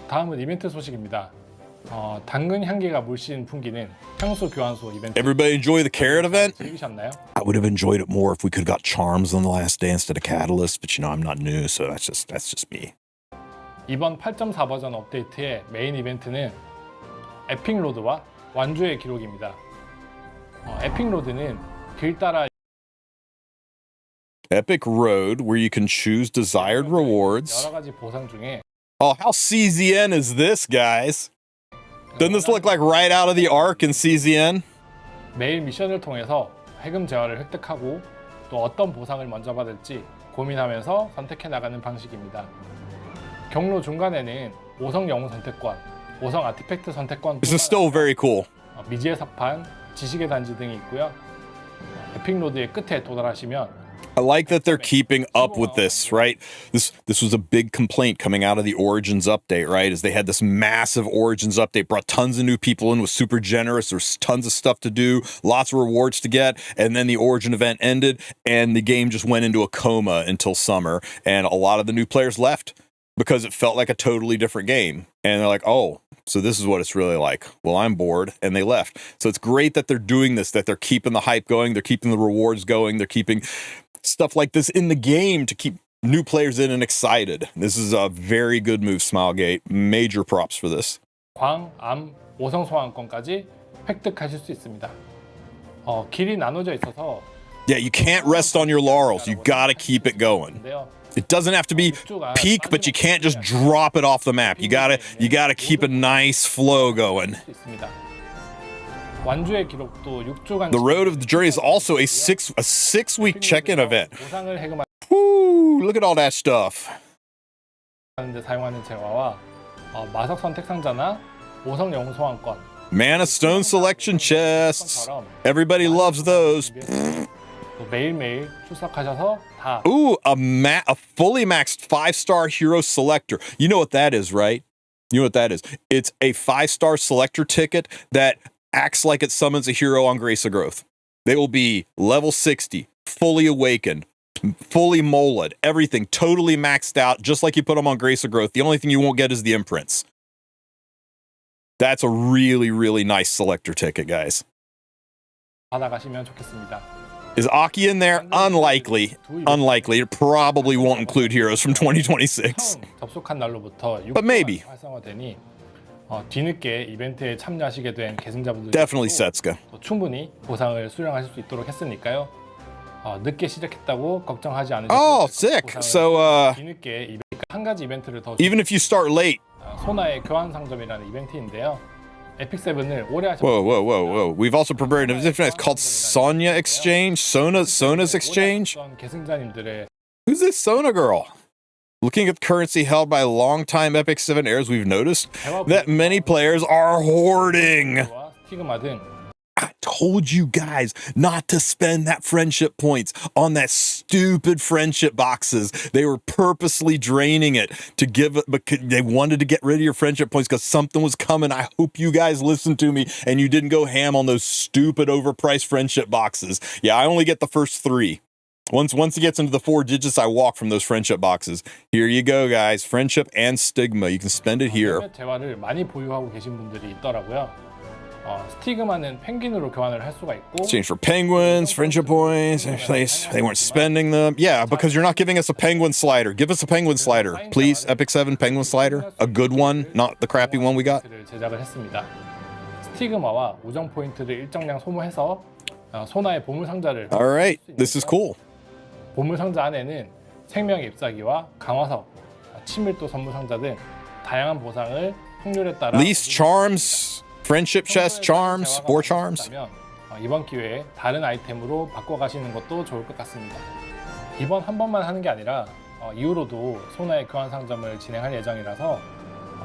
Speaker 2: 다음은 이벤트 소식입니다. 당근 향기가 물씬 풍기는 향수 교환소 이벤트.
Speaker 1: Everybody enjoy the carrot event?
Speaker 2: 즐기셨나요?
Speaker 1: I would have enjoyed it more if we could have got charms on the last day instead of catalyst, but you know I'm not new, so that's just me.
Speaker 2: 이번 8.4 버전 업데이트의 메인 이벤트는 에픽로드와 완주의 기록입니다. 에픽로드는 길 따라
Speaker 1: Epic Road, where you can choose desired rewards.
Speaker 2: 여러 가지 보상 중에
Speaker 1: Oh, how CZN is this, guys? Doesn't this look like right out of the arc in CZN?
Speaker 2: 매일 미션을 통해서 해금 재화를 획득하고 또 어떤 보상을 먼저 받을지 고민하면서 선택해 나가는 방식입니다. 경로 중간에는 5성 영웅 선택권, 5성 아티팩트 선택권,
Speaker 1: This is still very cool.
Speaker 2: 미지의 석판, 지식의 단지 등이 있고요. 에픽로드의 끝에 도달하시면
Speaker 1: I like that they're keeping up with this, right? This was a big complaint coming out of the Origins update, right? Is they had this massive Origins update, brought tons of new people in, was super generous. There's tons of stuff to do, lots of rewards to get, and then the Origin event ended, and the game just went into a coma until summer, and a lot of the new players left because it felt like a totally different game. And they're like, oh, so this is what it's really like. Well, I'm bored, and they left. So it's great that they're doing this, that they're keeping the hype going, they're keeping the rewards going, they're keeping stuff like this in the game to keep new players in and excited. This is a very good move, Smilegate. Major props for this.
Speaker 2: 광, 암, 5성 소환권까지 획득하실 수 있습니다. 길이 나눠져 있어서
Speaker 1: Yeah, you can't rest on your laurels. You gotta keep it going. It doesn't have to be peak, but you can't just drop it off the map. You gotta keep a nice flow going.
Speaker 2: 완주의 기록도 6주간
Speaker 1: The Road of the Journey is also a 6-week check-in event. Woo! Look at all that stuff.
Speaker 2: 하는데 사용하는 재화와 마석 선택 상자나 5성 영웅 소환권.
Speaker 1: Mana Stone selection chests. Everybody loves those.
Speaker 2: 매일매일 출석하셔서 다.
Speaker 1: Ooh, a fully maxed 5-star hero selector. You know what that is, right? You know what that is? It's a 5-star selector ticket that acts like it summons a hero on Grace of Growth. They will be level 60, fully awakened, fully moled, everything totally maxed out, just like you put them on Grace of Growth. The only thing you won't get is the imprints. That's a really, really nice selector ticket, guys.
Speaker 2: 받아가시면 좋겠습니다.
Speaker 1: Is Aki in there? Unlikely. Unlikely. It probably won't include heroes from 2026.
Speaker 2: 접속한 날로부터
Speaker 1: But maybe.
Speaker 2: 활성화되니 뒤늦게 이벤트에 참여하시게 된 계승자분들
Speaker 1: Definitely Setsuka.
Speaker 2: 충분히 보상을 수령하실 수 있도록 했으니까요. 늦게 시작했다고 걱정하지 않으셔도
Speaker 1: Oh, sick. So,
Speaker 2: 뒤늦게 한 가지 이벤트를 더
Speaker 1: even if you start late.
Speaker 2: 소나의 교환 상점이라는 이벤트인데요. 에픽 7을 오래 하셨.
Speaker 1: Whoa. We've also prepared an event called Sonya Exchange. Sona's Exchange.
Speaker 2: 계승자님들의
Speaker 1: Who's this Sona girl? Looking at the currency held by longtime Epic 7 heirs, we've noticed that many players are hoarding.
Speaker 2: 스티그마 등
Speaker 1: I told you guys not to spend that friendship points on that stupid friendship boxes. They were purposely draining it to give it, but they wanted to get rid of your friendship points because something was coming. I hope you guys listened to me and you didn't go ham on those stupid overpriced friendship boxes. Yeah, I only get the first 3. Once it gets into the 4 digits, I walk from those friendship boxes. Here you go, guys. Friendship and stigma. You can spend it here.
Speaker 2: 재화를 많이 보유하고 계신 분들이 있더라고요. 스티그마는 펭귄으로 교환을 할 수가 있고.
Speaker 1: Exchange for penguins, friendship points. They weren't spending them. Yeah, because you're not giving us a penguin slider. Give us a penguin slider, please. Epic 7 penguin slider, a good one, not the crappy one we got.
Speaker 2: 제작을 했습니다. 스티그마와 우정 포인트를 일정량 소모해서 소나의 보물 상자를.
Speaker 1: All right, this is cool.
Speaker 2: 보물 상자 안에는 생명의 잎사귀와 강화석, 친밀도 선물 상자 등 다양한 보상을 확률에 따라.
Speaker 1: Least charms. Friendship chest charms, 4 charms.
Speaker 2: 이번 기회에 다른 아이템으로 바꿔가시는 것도 좋을 것 같습니다. 이번 한 번만 하는 게 아니라 이후로도 소나의 교환 상점을 진행할 예정이라서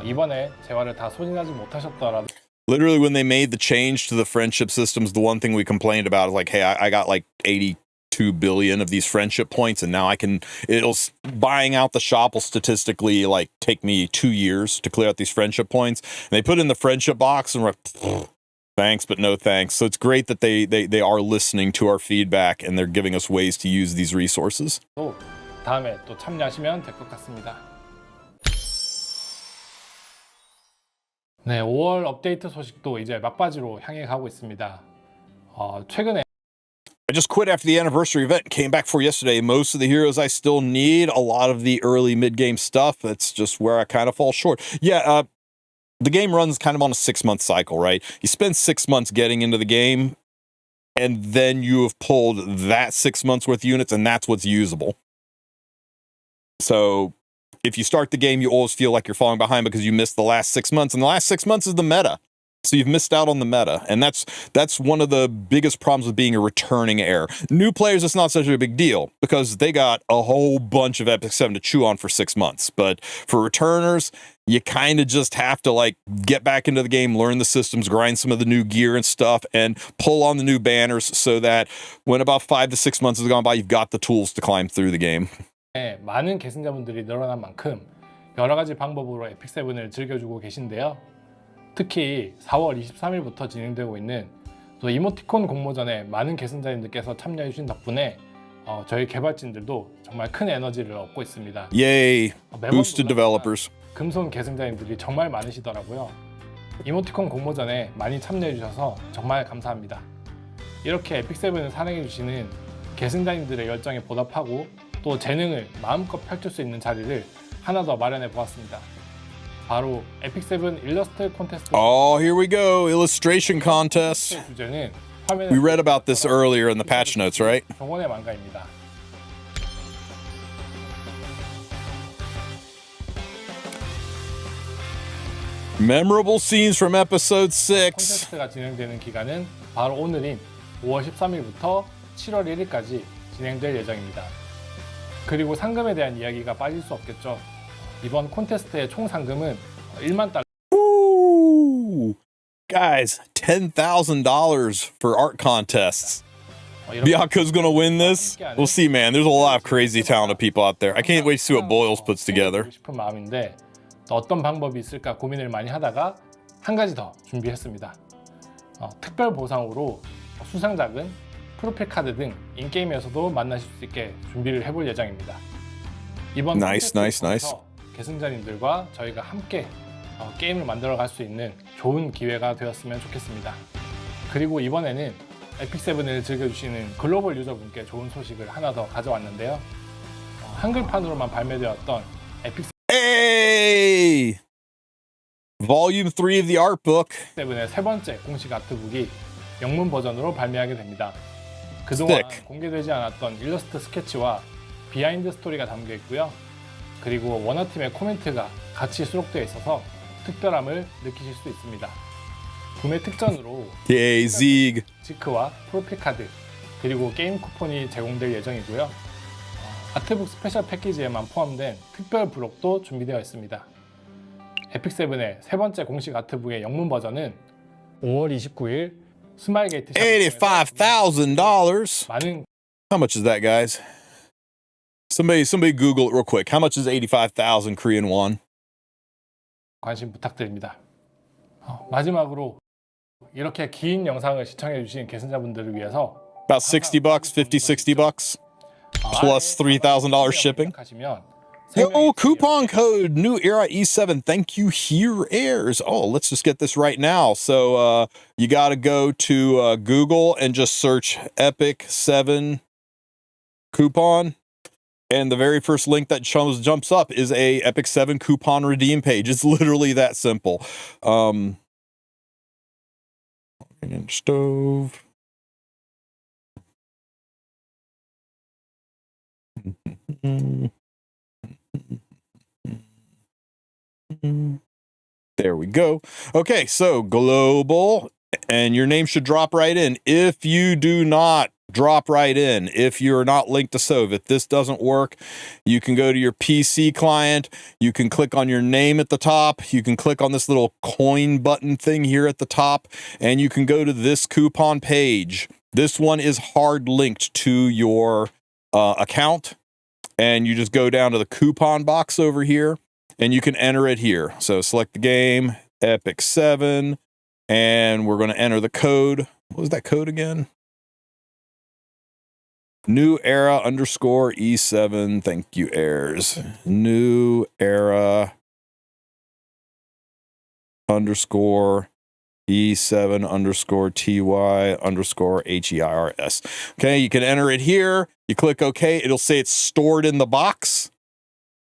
Speaker 2: 이번에 재화를 다 소진하지 못하셨더라도.
Speaker 1: Literally, when they made the change to the friendship systems, the one thing we complained about is like, hey, I got like 82 billion of these friendship points, and now buying out the shop will statistically like take me 2 years to clear out these friendship points. And they put in the friendship box, and we're like, thanks, but no thanks. So it's great that they are listening to our feedback and they're giving us ways to use these resources.
Speaker 2: 또 다음에 또 참여하시면 될 것 같습니다. 네, 5월 업데이트 소식도 이제 막바지로 향해 가고 있습니다. 최근에
Speaker 1: I just quit after the anniversary event, came back for yesterday. Most of the heroes I still need, a lot of the early mid-game stuff, that's just where I kind of fall short. Yeah, the game runs kind of on a 6-month cycle, right? You spend 6 months getting into the game, and then you have pulled that 6 months worth of units, and that's what's usable. So if you start the game, you always feel like you're falling behind because you missed the last 6 months, and the last 6 months is the meta. So you've missed out on the meta, and that's one of the biggest problems with being a returning heir. New players, it's not such a big deal because they got a whole bunch of Epic 7 to chew on for 6 months. But for returners, you kind of just have to like get back into the game, learn the systems, grind some of the new gear and stuff, and pull on the new banners so that when about 5 to 6 months has gone by, you've got the tools to climb through the game.
Speaker 2: 네, 많은 계승자분들이 늘어난 만큼 여러 가지 방법으로 에픽 7을 즐겨주고 계신데요. 특히 4월 23일부터 진행되고 있는 또 이모티콘 공모전에 많은 계승자님들께서 참여해 주신 덕분에 저희 개발진들도 정말 큰 에너지를 얻고 있습니다.
Speaker 1: Yay, boosted developers.
Speaker 2: 금손 계승자님들이 정말 많으시더라고요. 이모티콘 공모전에 많이 참여해 주셔서 정말 감사합니다. 이렇게 에픽 7을 사랑해 주시는 계승자님들의 열정에 보답하고 또 재능을 마음껏 펼칠 수 있는 자리를 하나 더 마련해 보았습니다. 바로 에픽 7 일러스트 콘테스트.
Speaker 1: Oh, here we go. Illustration contest.
Speaker 2: 주제는
Speaker 1: We read about this earlier in the patch notes, right?
Speaker 2: 정원의 망가입니다.
Speaker 1: Memorable scenes from episode 6.
Speaker 2: 콘테스트가 진행되는 기간은 바로 오늘인 5월 13일부터 7월 1일까지 진행될 예정입니다. 그리고 상금에 대한 이야기가 빠질 수 없겠죠. 이번 콘테스트의 총 상금은 1만 달러.
Speaker 1: Ooh, guys, $10,000 for art contests. Baka's gonna win this. We'll see, man. There's a lot of crazy talented people out there. I can't wait to see what Boyles puts together.
Speaker 2: 싶은 마음인데 또 어떤 방법이 있을까 고민을 많이 하다가 한 가지 더 준비했습니다. 특별 보상으로 수상작은 프로필 카드 등 인게임에서도 만나실 수 있게 준비를 해볼 예정입니다. 이번 콘테스트에서 계승자님들과 저희가 함께 게임을 만들어 갈 수 있는 좋은 기회가 되었으면 좋겠습니다. 그리고 이번에는 에픽 7을 즐겨주시는 글로벌 유저분께 좋은 소식을 하나 더 가져왔는데요. 한글판으로만 발매되었던 에픽
Speaker 1: Hey! Volume 3 of the art book.
Speaker 2: 7의 세 번째 공식 아트북이 영문 버전으로 발매하게 됩니다. 그동안 공개되지 않았던 일러스트 스케치와 비하인드 스토리가 담겨 있고요. 그리고 원화팀의 코멘트가 같이 수록되어 있어서 특별함을 느끼실 수 있습니다. 구매 특전으로 지크와 프로필 카드 그리고 게임 쿠폰이 제공될 예정이고요. 아트북 스페셜 패키지에만 포함된 특별 부록도 준비되어 있습니다. 에픽 7의 세 번째 공식 아트북의 영문 버전은 5월 29일 스마일게이트
Speaker 1: $85,000.
Speaker 2: 많은
Speaker 1: How much is that, guys? Somebody Google it real quick. How much is 85,000 Korean won?
Speaker 2: 관심 부탁드립니다. 마지막으로 이렇게 긴 영상을 시청해 주신 계승자분들을 위해서
Speaker 1: About $60, $50, $60 plus $3,000 shipping. Yo, coupon code New Era E7. Thank you, here heirs. Oh, let's just get this right now. So you got to go to Google and just search Epic 7 coupon. And the very first link that jumps up is a Epic 7 coupon redeem page. It's literally that simple. Stove. There we go. Okay, so global, and your name should drop right in. If you do not drop right in, if you're not linked to Sove, if this doesn't work, you can go to your PC client, you can click on your name at the top, you can click on this little coin button thing here at the top, and you can go to this coupon page. This one is hard linked to your account, and you just go down to the coupon box over here, and you can enter it here. So select the game, Epic 7, and we're going to enter the code. What was that code again? New Era underscore E7. Thank you, heirs. New Era underscore E7 underscore TY underscore HEIRS. Okay, you can enter it here. You click OK. It'll say it's stored in the box.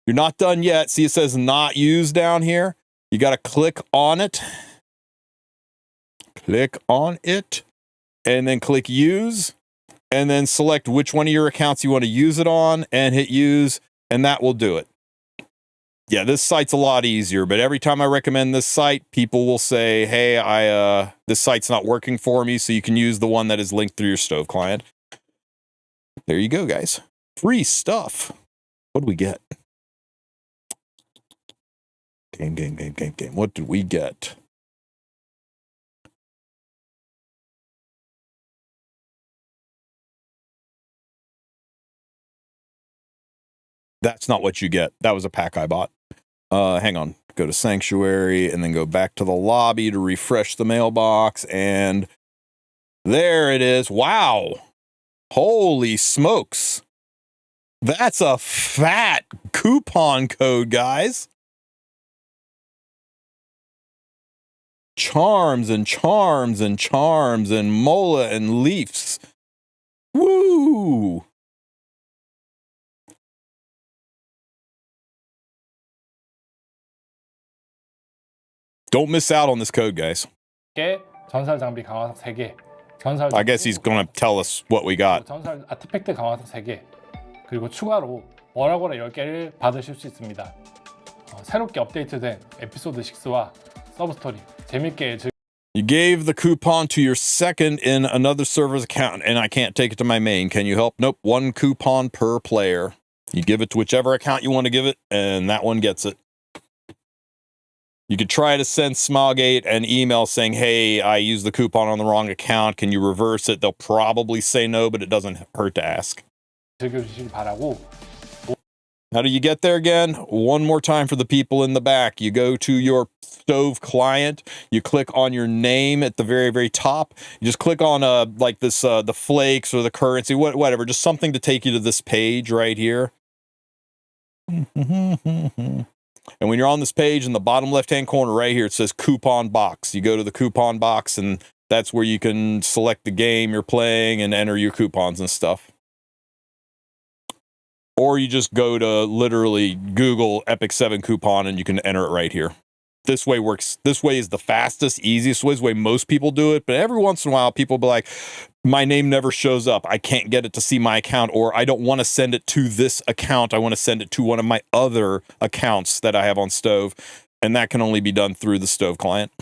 Speaker 1: You're not done yet. See, it says not used down here. You got to click on it. Click on it. And then click use. And then select which one of your accounts you want to use it on and hit use. And that will do it. Yeah, this site's a lot easier, but every time I recommend this site, people will say, hey, this site's not working for me, so you can use the one that is linked through your Stove client. There you go, guys. Free stuff. What do we get? Game. What did we get? That's not what you get. That was a pack I bought. Hang on. Go to Sanctuary and then go back to the lobby to refresh the mailbox. And there it is. Wow. Holy smokes. That's a fat coupon code, guys. Charms and charms and charms and mola and leaves. Woo! Don't miss out on this code, guys.
Speaker 2: 전설 장비 강화석 3개. 전설
Speaker 1: I guess he's going to tell us what we got.
Speaker 2: 전설 아티팩트 강화석 3개. 그리고 추가로 워라고라 10개를 받으실 수 있습니다. 새롭게 업데이트된 에피소드 6와 서브스토리 재밌게
Speaker 1: You gave the coupon to your second in another server's account, and I can't take it to my main. Can you help? Nope. 1 coupon per player. You give it to whichever account you want to give it, and that one gets it. You could try to send Smilegate an email saying, hey, I used the coupon on the wrong account. Can you reverse it? They'll probably say no, but it doesn't hurt to ask.
Speaker 2: 즐겨주시기 바라고.
Speaker 1: How do you get there again? One more time for the people in the back. You go to your Stove client. You click on your name at the very, very top. You just click on like this, the flakes or the currency, whatever. Just something to take you to this page right here. And when you're on this page in the bottom left-hand corner right here, it says coupon box. You go to the coupon box, and that's where you can select the game you're playing and enter your coupons and stuff. Or you just go to literally Google Epic 7 coupon and you can enter it right here. This way works. This way is the fastest, easiest way. Is the way most people do it. But every once in a while, people will be like, my name never shows up. I can't get it to see my account, or I don't want to send it to this account. I want to send it to one of my other accounts that I have on Stove. And that can only be done through the Stove client.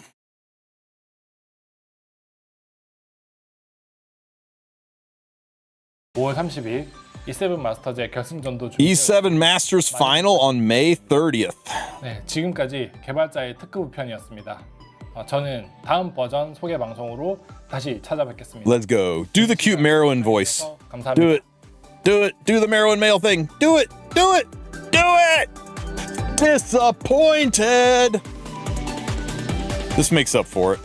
Speaker 2: E7 마스터즈의 결승전도
Speaker 1: E7 Masters Final on May 30th.
Speaker 2: 네, 지금까지 개발자의 특급 편이었습니다. 저는 다음 버전 소개 방송으로 다시 찾아뵙겠습니다.
Speaker 1: Let's go. Do the cute Merowyn voice.
Speaker 2: 감사합니다.
Speaker 1: Do it. Do it. Do the Merowyn male thing. Do it. Do it. Do it. Disappointed. This makes up for it.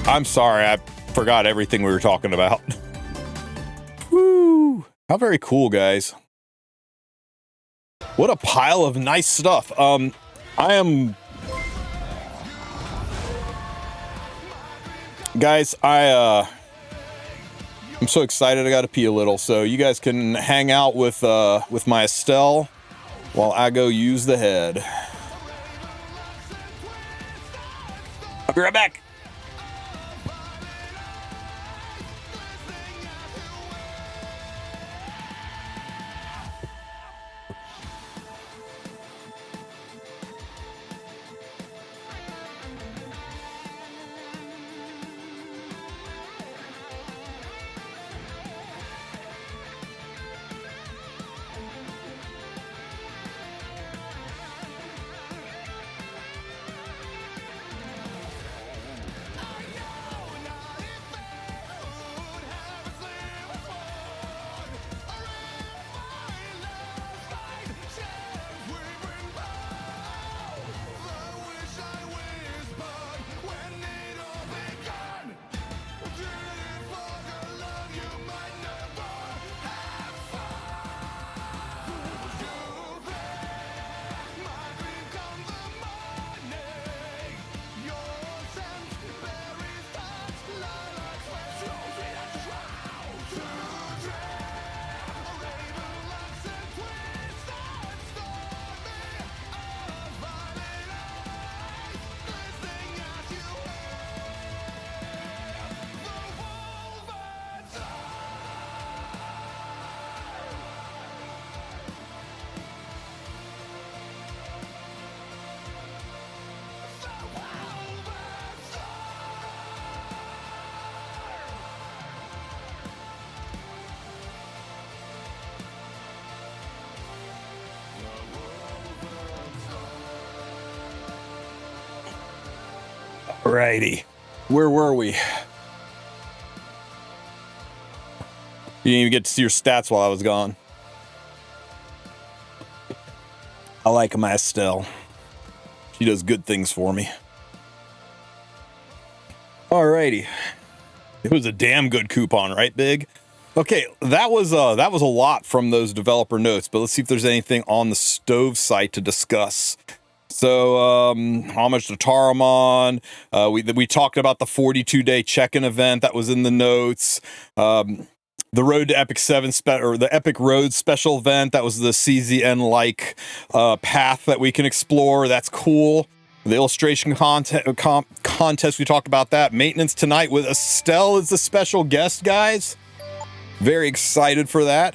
Speaker 1: I'm sorry, I forgot everything we were talking about. Woo! How very cool, guys. What a pile of nice stuff. Guys, I'm so excited I got to pee a little, so you guys can hang out with my Estelle while I go use the head. I'll be right back. Alrighty. Where were we? You didn't even get to see your stats while I was gone. I like my Estelle. She does good things for me. Alrighty. It was a damn good coupon, right, Big? Okay, that was a lot from those developer notes, but let's see if there's anything on the Stove site to discuss. So, homage to Taramon. We talked about the 42-day check-in event that was in the notes. The Road to Epic 7 or the Epic Road special event, that was the CZN-like path that we can explore. That's cool. The illustration contest, we talked about that. Maintenance tonight with Estelle as the special guest, guys. Very excited for that.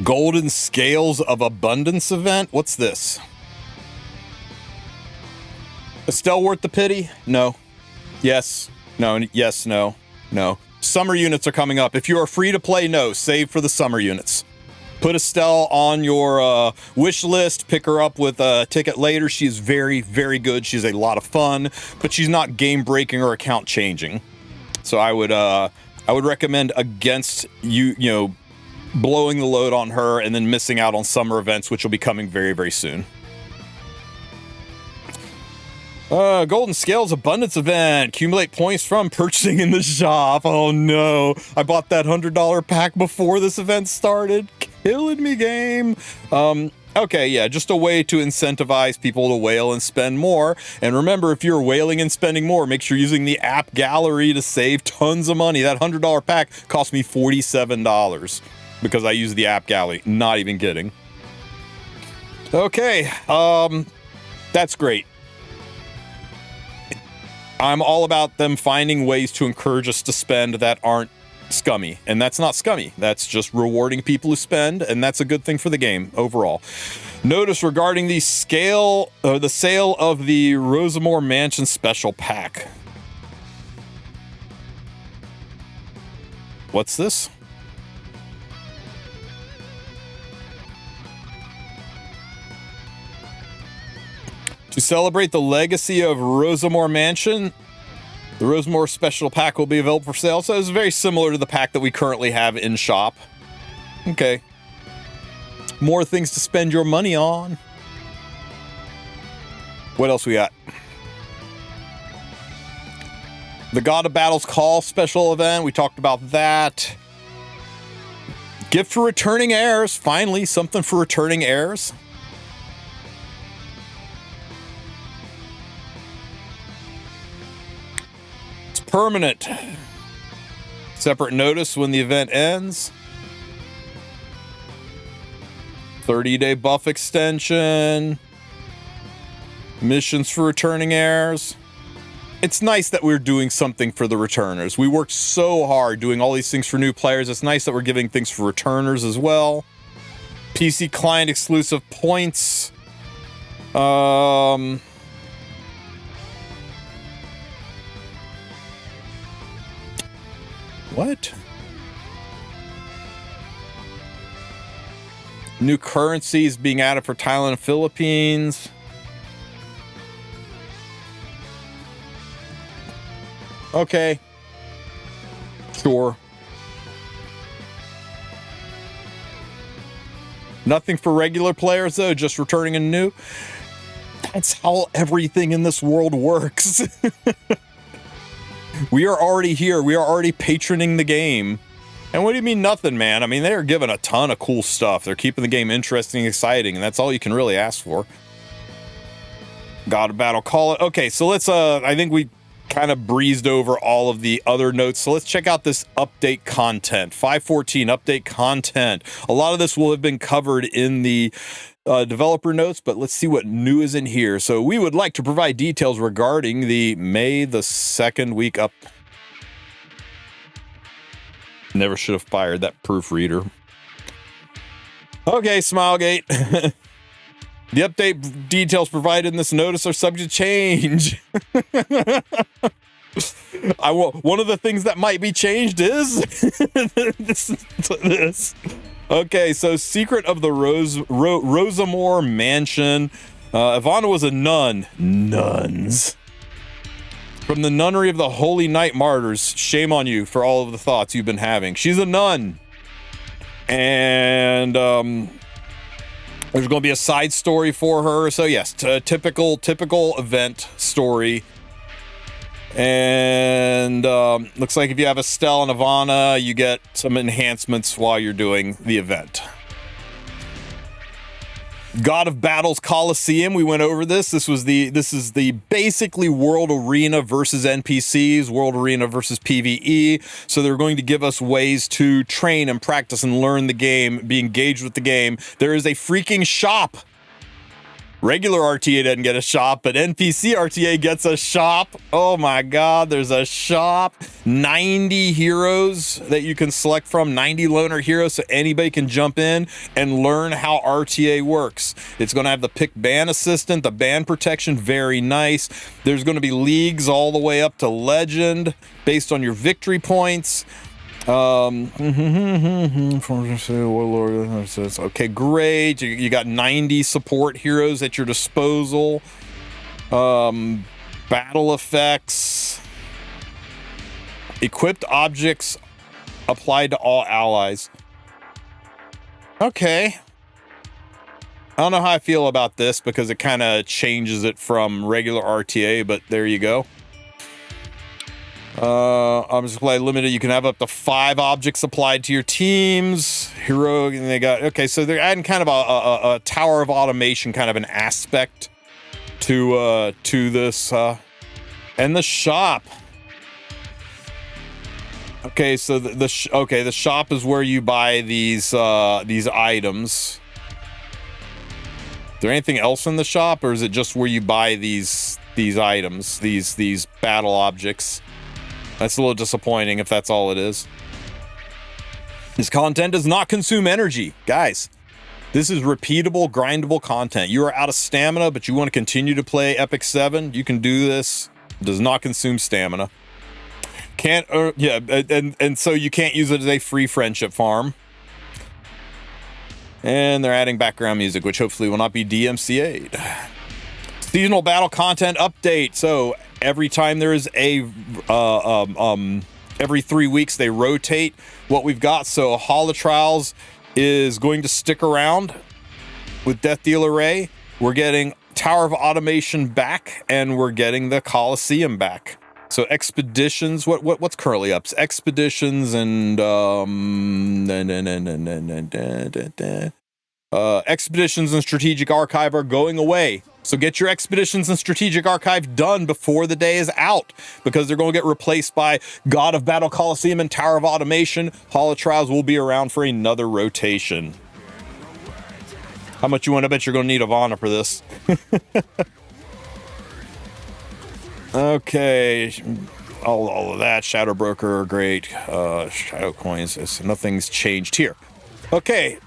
Speaker 1: Golden Scales of Abundance event. What's this? Estelle worth the pity? No. Yes. No. Yes. No. No. Summer units are coming up. If you are free to play, no. Save for the summer units. Put Estelle on your wish list. Pick her up with a ticket later. She is very, very good. She's a lot of fun, but she's not game breaking or account changing. So I would recommend against you blowing the load on her and then missing out on summer events, which will be coming very, very soon. Golden Scales Abundance event. Accumulate points from purchasing in the shop. Oh no. I bought that $100 pack before this event started. Killing me, game. Okay, yeah, just a way to incentivize people to whale and spend more. And remember, if you're whaling and spending more, make sure you're using the app gallery to save tons of money. That $100 pack cost me $47 because I use the app gallery. Not even kidding. Okay, that's great. I'm all about them finding ways to encourage us to spend that aren't scummy, and that's not scummy. That's just rewarding people who spend, and that's a good thing for the game overall. Notice regarding the sale of the Rosamore Mansion special pack. What's this? To celebrate the legacy of Rosamore Mansion, the Rosamore special pack will be available for sale. So it's very similar to the pack that we currently have in shop. Okay. More things to spend your money on. What else we got? The God of Battle's Call special event. We talked about that. Gift for returning heirs. Finally, something for returning heirs. Permanent. Separate notice when the event ends. 30-day buff extension. Missions for returning heirs. It's nice that we're doing something for the returners. We worked so hard doing all these things for new players. It's nice that we're giving things for returners as well. PC client exclusive points. What? New currencies being added for Thailand and Philippines. Okay. Sure. Nothing for regular players, though, just returning and new. That's how everything in this world works. We are already here. We are already patroning the game. And what do you mean nothing, man? I mean, they're giving a ton of cool stuff. They're keeping the game interesting, exciting, and that's all you can really ask for. God of Battle, call it. Okay, so let's, I think we kind of breezed over all of the other notes. So let's check out this update content. 5.14 update content. A lot of this will have been covered in the developer notes, but let's see what new is in here. So we would like to provide details regarding the May the 2nd week up. Never should have fired that proofreader. Okay, Smilegate. The update details provided in this notice are subject to change. One of the things that might be changed is this. Okay, so Secret of the Rosamore Mansion. Ivana was a nun. Nuns. From the nunnery of the Holy Knight Martyrs. Shame on you for all of the thoughts you've been having. She's a nun. And there's going to be a side story for her. So yes, typical event story. And looks like if you have Estelle and Ivana, you get some enhancements while you're doing the event. God of Battles Coliseum, we went over this. This is the basically World Arena versus NPCs, World Arena versus PvE. So they're going to give us ways to train and practice and learn the game, be engaged with the game. There is a freaking shop. Regular RTA doesn't get a shop, but NPC RTA gets a shop. Oh my God, there's a shop. 90 heroes that you can select from, 90 loner heroes, so anybody can jump in and learn how RTA works. It's going to have the pick ban assistant, the ban protection, very nice. There's going to be leagues all the way up to legend based on your victory points. Okay, great. You got 90 support heroes at your disposal. Battle effects. Equipped objects applied to all allies. Okay. I don't know how I feel about this because it kind of changes it from regular RTA, but there you go. I'm just glad limited. You can have up to 5 objects applied to your teams. Hero, and they got okay. So they're adding kind of a tower of automation, kind of an aspect to this, and the shop. Okay, so the shop is where you buy these items. Is there anything else in the shop, or is it just where you buy these items, these battle objects? That's a little disappointing if that's all it is. This content does not consume energy. Guys, this is repeatable, grindable content. You are out of stamina, but you want to continue to play Epic 7, you can do this. It does not consume stamina. And so you can't use it as a free friendship farm. And they're adding background music, which hopefully will not be DMCA'd. Seasonal battle content update. So every time there is a every 3 weeks they rotate what we've got. So Hall of Trials is going to stick around with Death Dealer Ray. We're getting Tower of Automation back, and we're getting the Coliseum back. So Expeditions, what's currently up? Expeditions and Expeditions and Strategic Archive are going away. So get your Expeditions and Strategic Archive done before the day is out, because they're going to get replaced by God of Battle Coliseum and Tower of Automation. Hall of Trials will be around for another rotation. How much you want to bet you're going to need Ivana for this? Okay. All of that. Shadow Broker, great. Shadow Coins, nothing's changed here. Okay.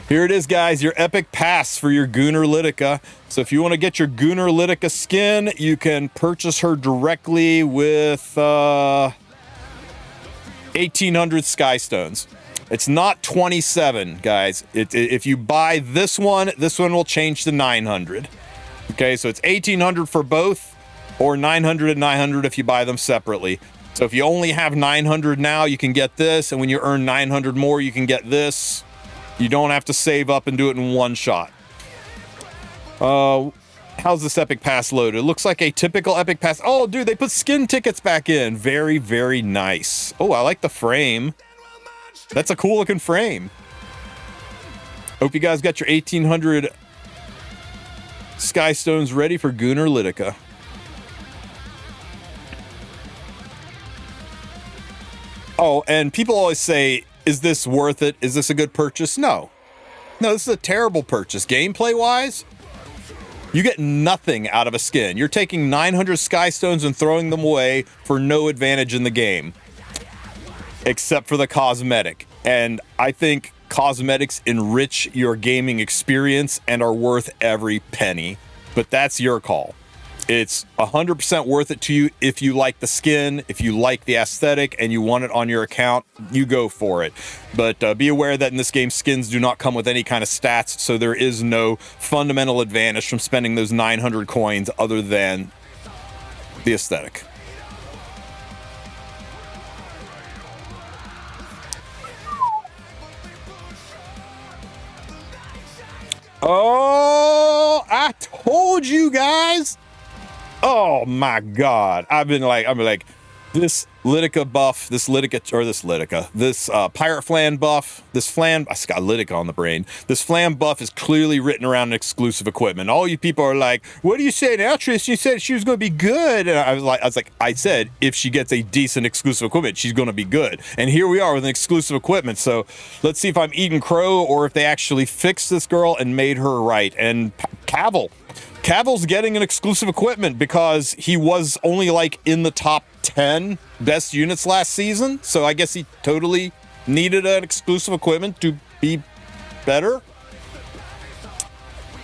Speaker 1: Here it is, guys, your epic pass for your Gunnar Lidica. So if you want to get your Gunnar Lidica skin, you can purchase her directly with 1,800 Sky Stones. It's not 27, guys. If you buy this one will change to 900. Okay, so it's 1,800 for both, or 900 and 900 if you buy them separately. So if you only have 900 now, you can get this, and when you earn 900 more, you can get this. You don't have to save up and do it in one shot. How's this Epic Pass loaded? It looks like a typical Epic Pass. Oh, dude, they put skin tickets back in. Very, very nice. Oh, I like the frame. That's a cool looking frame. Hope you guys got your 1,800 Sky Stones ready for Gunnar Lidica. Oh, and people always say, is this worth it? Is this a good purchase? No. No, this is a terrible purchase. Gameplay-wise, you get nothing out of a skin. You're taking 900 Sky Stones and throwing them away for no advantage in the game, except for the cosmetic. And I think cosmetics enrich your gaming experience and are worth every penny. But that's your call. It's 100% worth it to you if you like the skin, if you like the aesthetic, and you want it on your account, you go for it. But be aware that in this game, skins do not come with any kind of stats, so there is no fundamental advantage from spending those 900 coins other than the aesthetic. Oh, I told you guys. Oh my God. I'm like, this Lidica buff, this Pirate Flan buff, this Flan, I got Lidica on the brain. This Flan buff is clearly written around exclusive equipment. All you people are like, what do you say now, Tristen? You said she was going to be good. And I said, if she gets a decent exclusive equipment, she's going to be good. And here we are with an exclusive equipment. So let's see if I'm eating crow or if they actually fixed this girl and made her right. And Cavill's getting an exclusive equipment because he was only like in the top 10 best units last season. So I guess he totally needed an exclusive equipment to be better.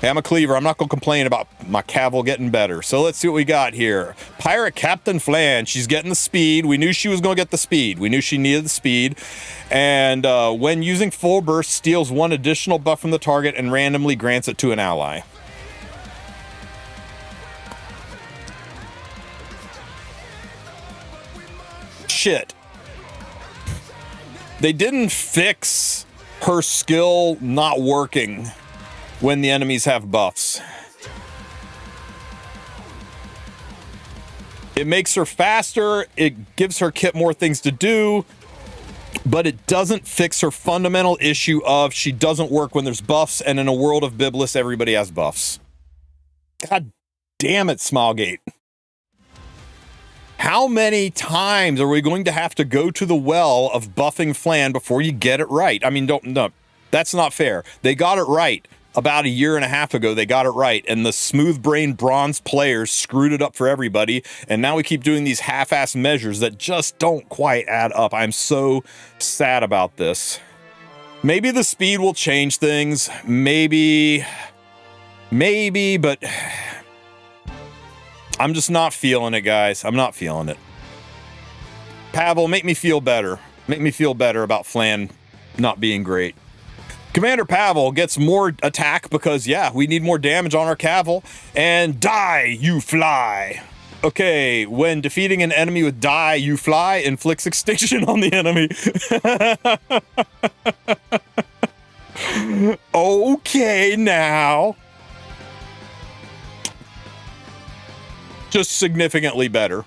Speaker 1: Hey, I'm a cleaver. I'm not going to complain about my Cavill getting better. So let's see what we got here. Pirate Captain Flan. She's getting the speed. We knew she was going to get the speed. We knew she needed the speed. And when using full burst, steals 1 additional buff from the target and randomly grants it to an ally. Shit. They didn't fix her skill not working when the enemies have buffs. It makes her faster, it gives her kit more things to do, but it doesn't fix her fundamental issue of she doesn't work when there's buffs, and in a world of Biblis, everybody has buffs. God damn it, Smilegate. How many times are we going to have to go to the well of buffing Flan before you get it right? I mean, no, that's not fair. They got it right about a year and a half ago. They got it right, and the smooth-brained bronze players screwed it up for everybody, and now we keep doing these half-ass measures that just don't quite add up. I'm so sad about this. Maybe the speed will change things. Maybe, but I'm just not feeling it, guys. I'm not feeling it. Pavel, make me feel better. Make me feel better about Flan not being great. Commander Pavel gets more attack because, yeah, we need more damage on our Cavill. And die, you fly. Okay, when defeating an enemy with die, you fly, inflicts extinction on the enemy. Okay, now. Just significantly better.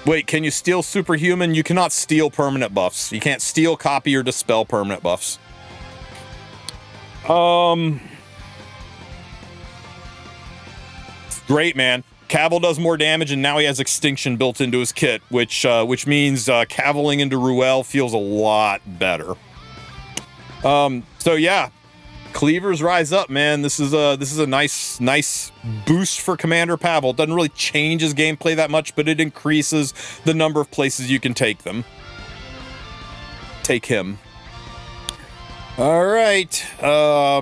Speaker 1: Wait, can you steal superhuman? You cannot steal permanent buffs. You can't steal, copy, or dispel permanent buffs. Great, man. Cavill does more damage, and now he has extinction built into his kit, which means Cavilling into Ruel feels a lot better. So yeah. Cleavers rise up, man. This is a nice boost for Commander Pavel. Doesn't really change his gameplay that much, but it increases the number of places you can take them. Take him. All right. A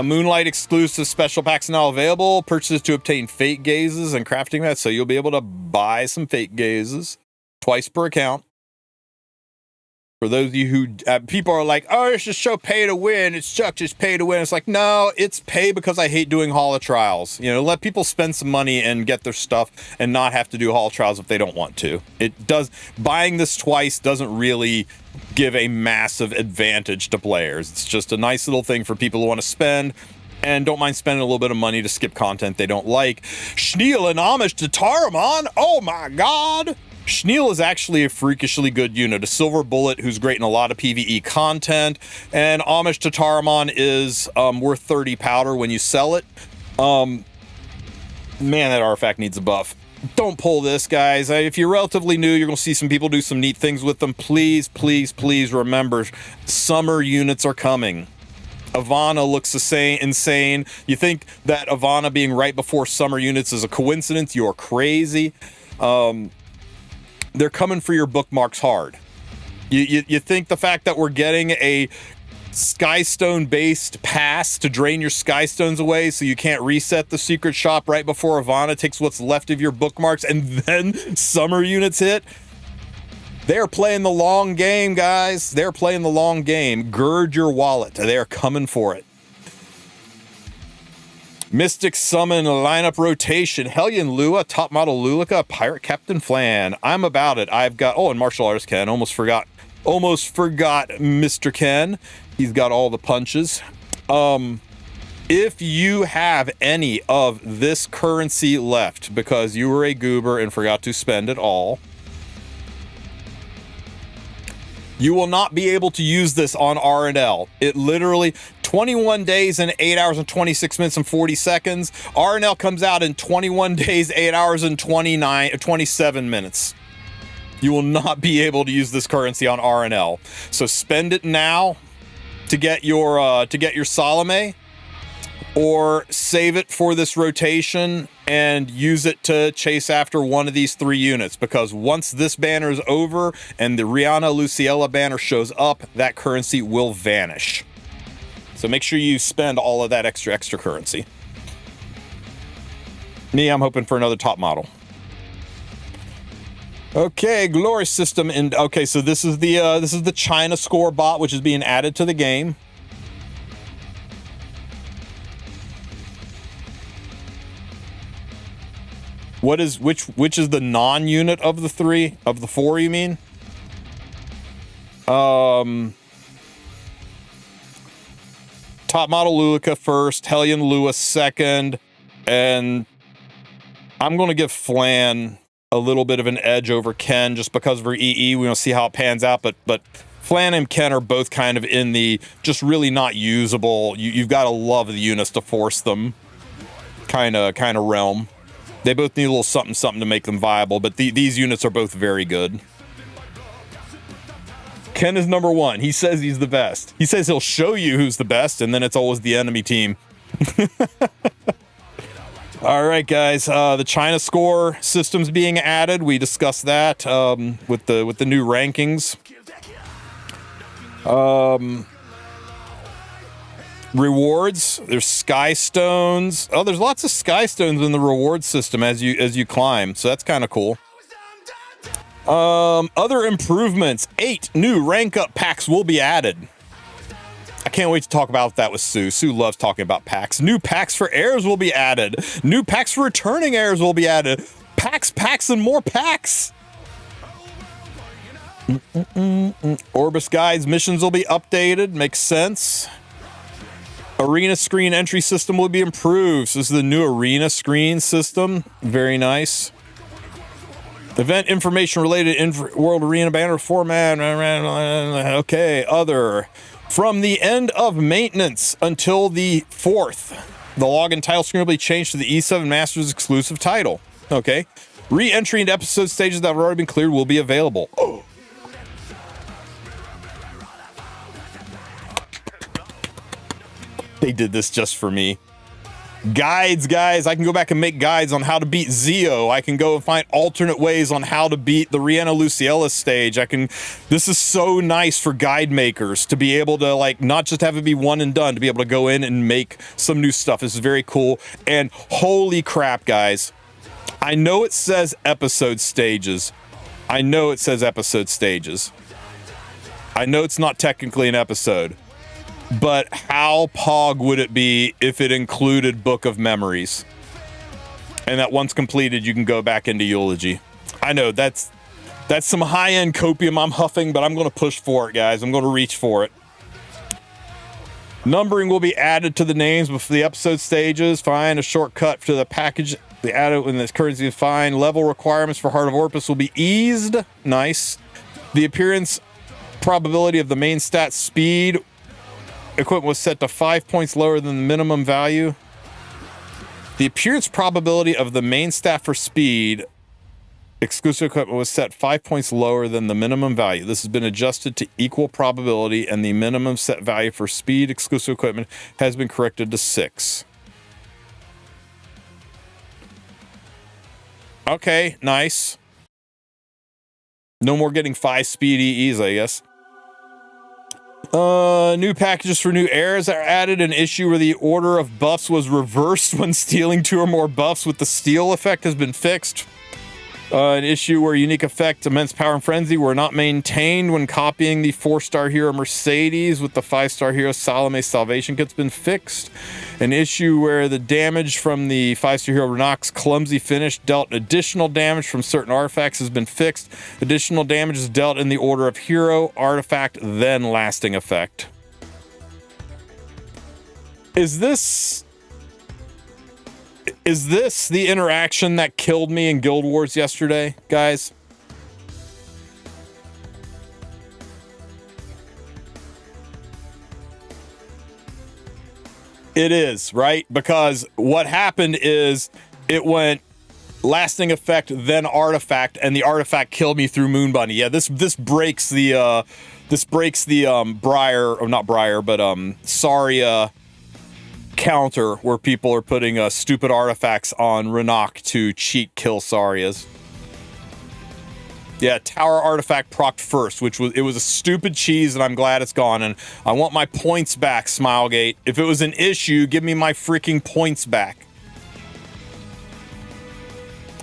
Speaker 1: Moonlight exclusive special pack's now available. Purchases to obtain Fate Gazes and crafting that, so you'll be able to buy some Fate Gazes twice per account. For those of you who, people are like, oh, it's just show pay to win. It's just pay to win. It's like, no, it's pay because I hate doing Hall of Trials. You know, let people spend some money and get their stuff and not have to do Hall of Trials if they don't want to. It does, buying this twice doesn't really give a massive advantage to players. It's just a nice little thing for people who want to spend and don't mind spending a little bit of money to skip content they don't like. Schneel and homage to Taramon. Oh my God. Schneel is actually a freakishly good unit, a silver bullet who's great in a lot of PvE content, and homage to Taramon is worth 30 powder when you sell it. Man, that artifact needs a buff. Don't pull this, guys. If you're relatively new, you're going to see some people do some neat things with them. Please, please, please remember, summer units are coming. Ivana looks insane. You think that Ivana being right before summer units is a coincidence? You're crazy. They're coming for your bookmarks hard. You think the fact that we're getting a Skystone based pass to drain your Skystones away so you can't reset the secret shop right before Ivana takes what's left of your bookmarks and then summer units hit. They're playing the long game, guys. They're playing the long game. Gird your wallet. They're coming for it. Mystic Summon lineup rotation. Hellion Lua, top model Lulica, Pirate Captain Flan. I'm about it. I've got, oh, and Martial Artist Ken. Almost forgot Mr. Ken. He's got all the punches. If you have any of this currency left because you were a goober and forgot to spend it all, you will not be able to use this on RNL. It literally, 21 days and 8 hours and 26 minutes and 40 seconds. RNL comes out in 21 days, 8 hours and 27 minutes. You will not be able to use this currency on RNL. So spend it now to get your Salome, or save it for this rotation and use it to chase after one of these 3 units, because once this banner is over and the Rhianna Luciella banner shows up, that currency will vanish. So make sure you spend all of that extra currency. Me, I'm hoping for another top model. Okay, Glory System, and okay, so this is the China score bot, which is being added to the game. What is which is the non-unit of the 3 of the 4, you mean? Top model Lulica first, Hellion Lua second, and I'm going to give Flan a little bit of an edge over Ken just because of her EE. We want to see how it pans out, but Flan and Ken are both kind of in the just really not usable. You've got to love the units to force them kind of realm. They both need a little something to make them viable, but these units are both very good. Ken is number 1. He says he's the best. He says he'll show you who's the best, and then it's always the enemy team. All right, guys. The China score system's being added. We discussed that with the new rankings. Rewards. There's Sky Stones. Oh, there's lots of Sky Stones in the reward system as you climb. So that's kind of cool. Other improvements. 8 new rank up packs will be added. I can't wait to talk about that with Sue. Sue loves talking about packs. New packs for heirs will be added. New packs for returning heirs will be added. Packs, and more packs. Orbis Guides missions will be updated. Makes sense. Arena screen entry system will be improved. So this is the new arena screen system. Very nice. Event information related World Arena banner format. Okay, other. From the end of maintenance until the 4th, the login title screen will be changed to the E7 Masters exclusive title. Okay. Re-entry into episode stages that have already been cleared will be available. Oh. They did this just for me. Guides, guys. I can go back and make guides on how to beat Zio. I can go and find alternate ways on how to beat the Rhianna Luciella stage. This is so nice for guide makers to be able to, like, not just have it be one and done, to be able to go in and make some new stuff. This is very cool. And holy crap, guys. I know it says episode stages. I know it says episode stages. I know it's not technically an episode. But how pog would it be if it included Book of Memories? And that once completed, you can go back into Eulogy. I know, that's some high-end copium I'm huffing, but I'm going to push for it, guys. I'm going to reach for it. Numbering will be added to the names before the episode stages. Fine, a shortcut to the package. The added when this currency is fine. Level requirements for Heart of Orpus will be eased. Nice. The appearance probability of the main stat speed equipment was set to 5 points lower than the minimum value. The appearance probability of the main stat for speed exclusive equipment was set 5 points lower than the minimum value. This has been adjusted to equal probability, and the minimum set value for speed exclusive equipment has been corrected to 6. Okay, nice. No more getting 5 speed EEs, I guess. New packages for new eras are added. An issue where the order of buffs was reversed when stealing 2 or more buffs with the steal effect has been fixed. An issue where unique effect, immense power and frenzy were not maintained when copying the 4-star hero Mercedes with the 5-star hero Salome Salvation kit's been fixed. An issue where the damage from the 5-star hero Renok's clumsy finish dealt additional damage from certain artifacts has been fixed. Additional damage is dealt in the order of hero, artifact, then lasting effect. Is this the interaction that killed me in Guild Wars yesterday, guys? It is, right? Because what happened is it went lasting effect, then artifact, and the artifact killed me through Moon Bunny. Yeah, this breaks the Briar, or not Briar, but Saria counter where people are putting stupid artifacts on Renok to cheat kill Sarias. Yeah, tower artifact procced first, which was a stupid cheese, and I'm glad it's gone. And I want my points back, Smilegate. If it was an issue, give me my freaking points back.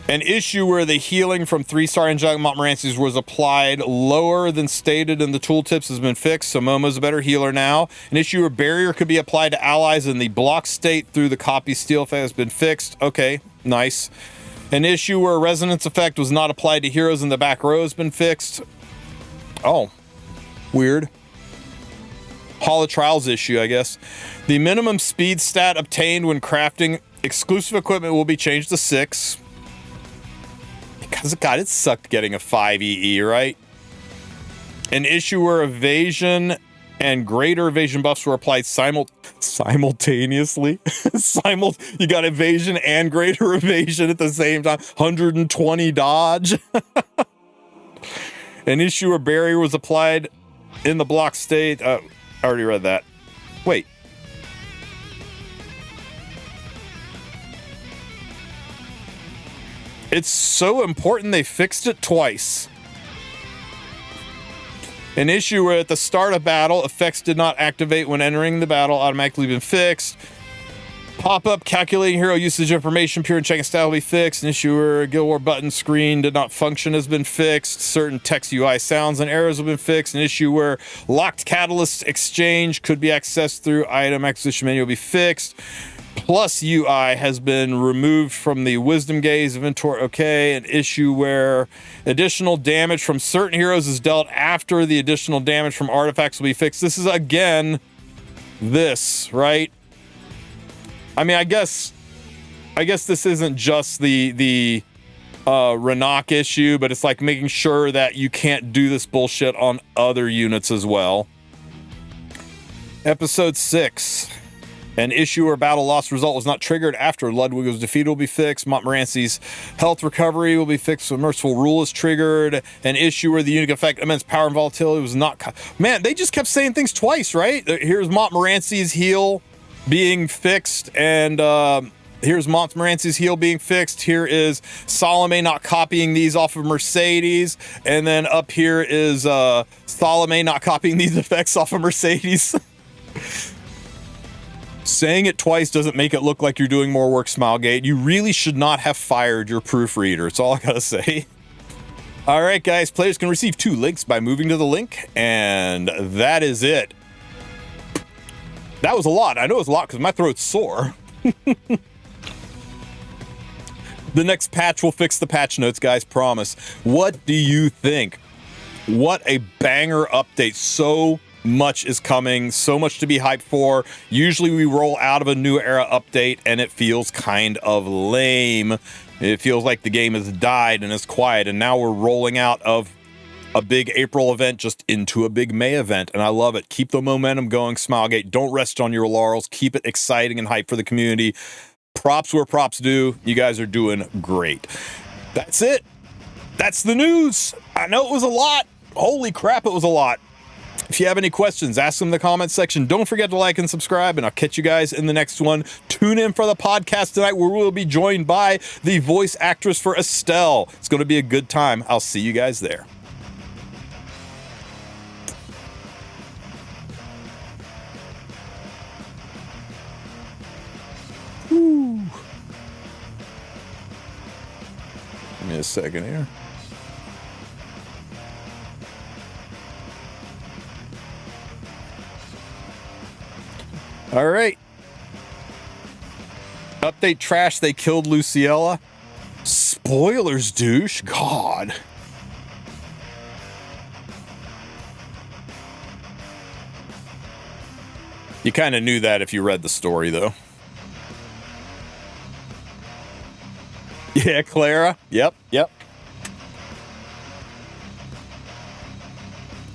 Speaker 1: An issue where the healing from 3-star Angelic Montmorency's was applied lower than stated in the tooltips has been fixed, so Momo's a better healer now. An issue where barrier could be applied to allies in the block state through the copy steal effect has been fixed. Okay, nice. An issue where resonance effect was not applied to heroes in the back row has been fixed. Oh, weird. Hall of Trials issue, I guess. The minimum speed stat obtained when crafting exclusive equipment will be changed to 6. Because, God, it sucked getting a 5 EE, right? An issue where evasion and greater evasion buffs were applied simultaneously. You got evasion and greater evasion at the same time. 120 dodge. An issue where barrier was applied in the block state. I already read that. Wait. It's so important they fixed it twice. An issue where at the start of battle, effects did not activate when entering the battle, automatically been fixed. Pop-up calculating hero usage information, pure and checking style will be fixed. An issue where Guild War button screen did not function has been fixed. Certain text UI sounds and errors have been fixed. An issue where locked catalyst exchange could be accessed through item acquisition menu will be fixed. Plus UI has been removed from the Wisdom Gaze inventory. Okay, an issue where additional damage from certain heroes is dealt after the additional damage from artifacts will be fixed. This is, again, this, right? I mean, I guess this isn't just the Renok issue, but it's like making sure that you can't do this bullshit on other units as well. Episode 6. An issue where battle loss result was not triggered after Ludwig was defeated will be fixed. Montmorency's health recovery will be fixed when Merciful Rule is triggered. An issue where the unique effect immense power and volatility was not... Man, they just kept saying things twice, right? Here's Montmorency's heal being fixed, and here's Montmorency's heal being fixed. Here is Salome not copying these off of Mercedes, and then up here is Salome not copying these effects off of Mercedes. Saying it twice doesn't make it look like you're doing more work, Smilegate. You really should not have fired your proofreader. It's all I gotta say. All right, guys. Players can receive 2 links by moving to the link, and that is it. That was a lot. I know it's a lot because my throat's sore. The next patch will fix the patch notes, guys. Promise. What do you think? What a banger update. So much is coming, so much to be hyped for. Usually we roll out of a new era update and it feels kind of lame. It feels like the game has died and it's quiet, and now we're rolling out of a big April event just into a big May event, and I love it. Keep the momentum going, Smilegate. Don't rest on your laurels. Keep it exciting and hype for the community. Props where props due. You guys are doing great. That's it. That's the news. I know it was a lot. Holy crap, it was a lot. If you have any questions, ask them in the comments section. Don't forget to like and subscribe, and I'll catch you guys in the next one. Tune in for the podcast tonight, where we'll be joined by the voice actress for Estelle. It's going to be a good time. I'll see you guys there. Give me a second here. All right. Update trash. They killed Luciella. Spoilers, douche. God. You kind of knew that if you read the story, though. Yeah, Clara. Yep.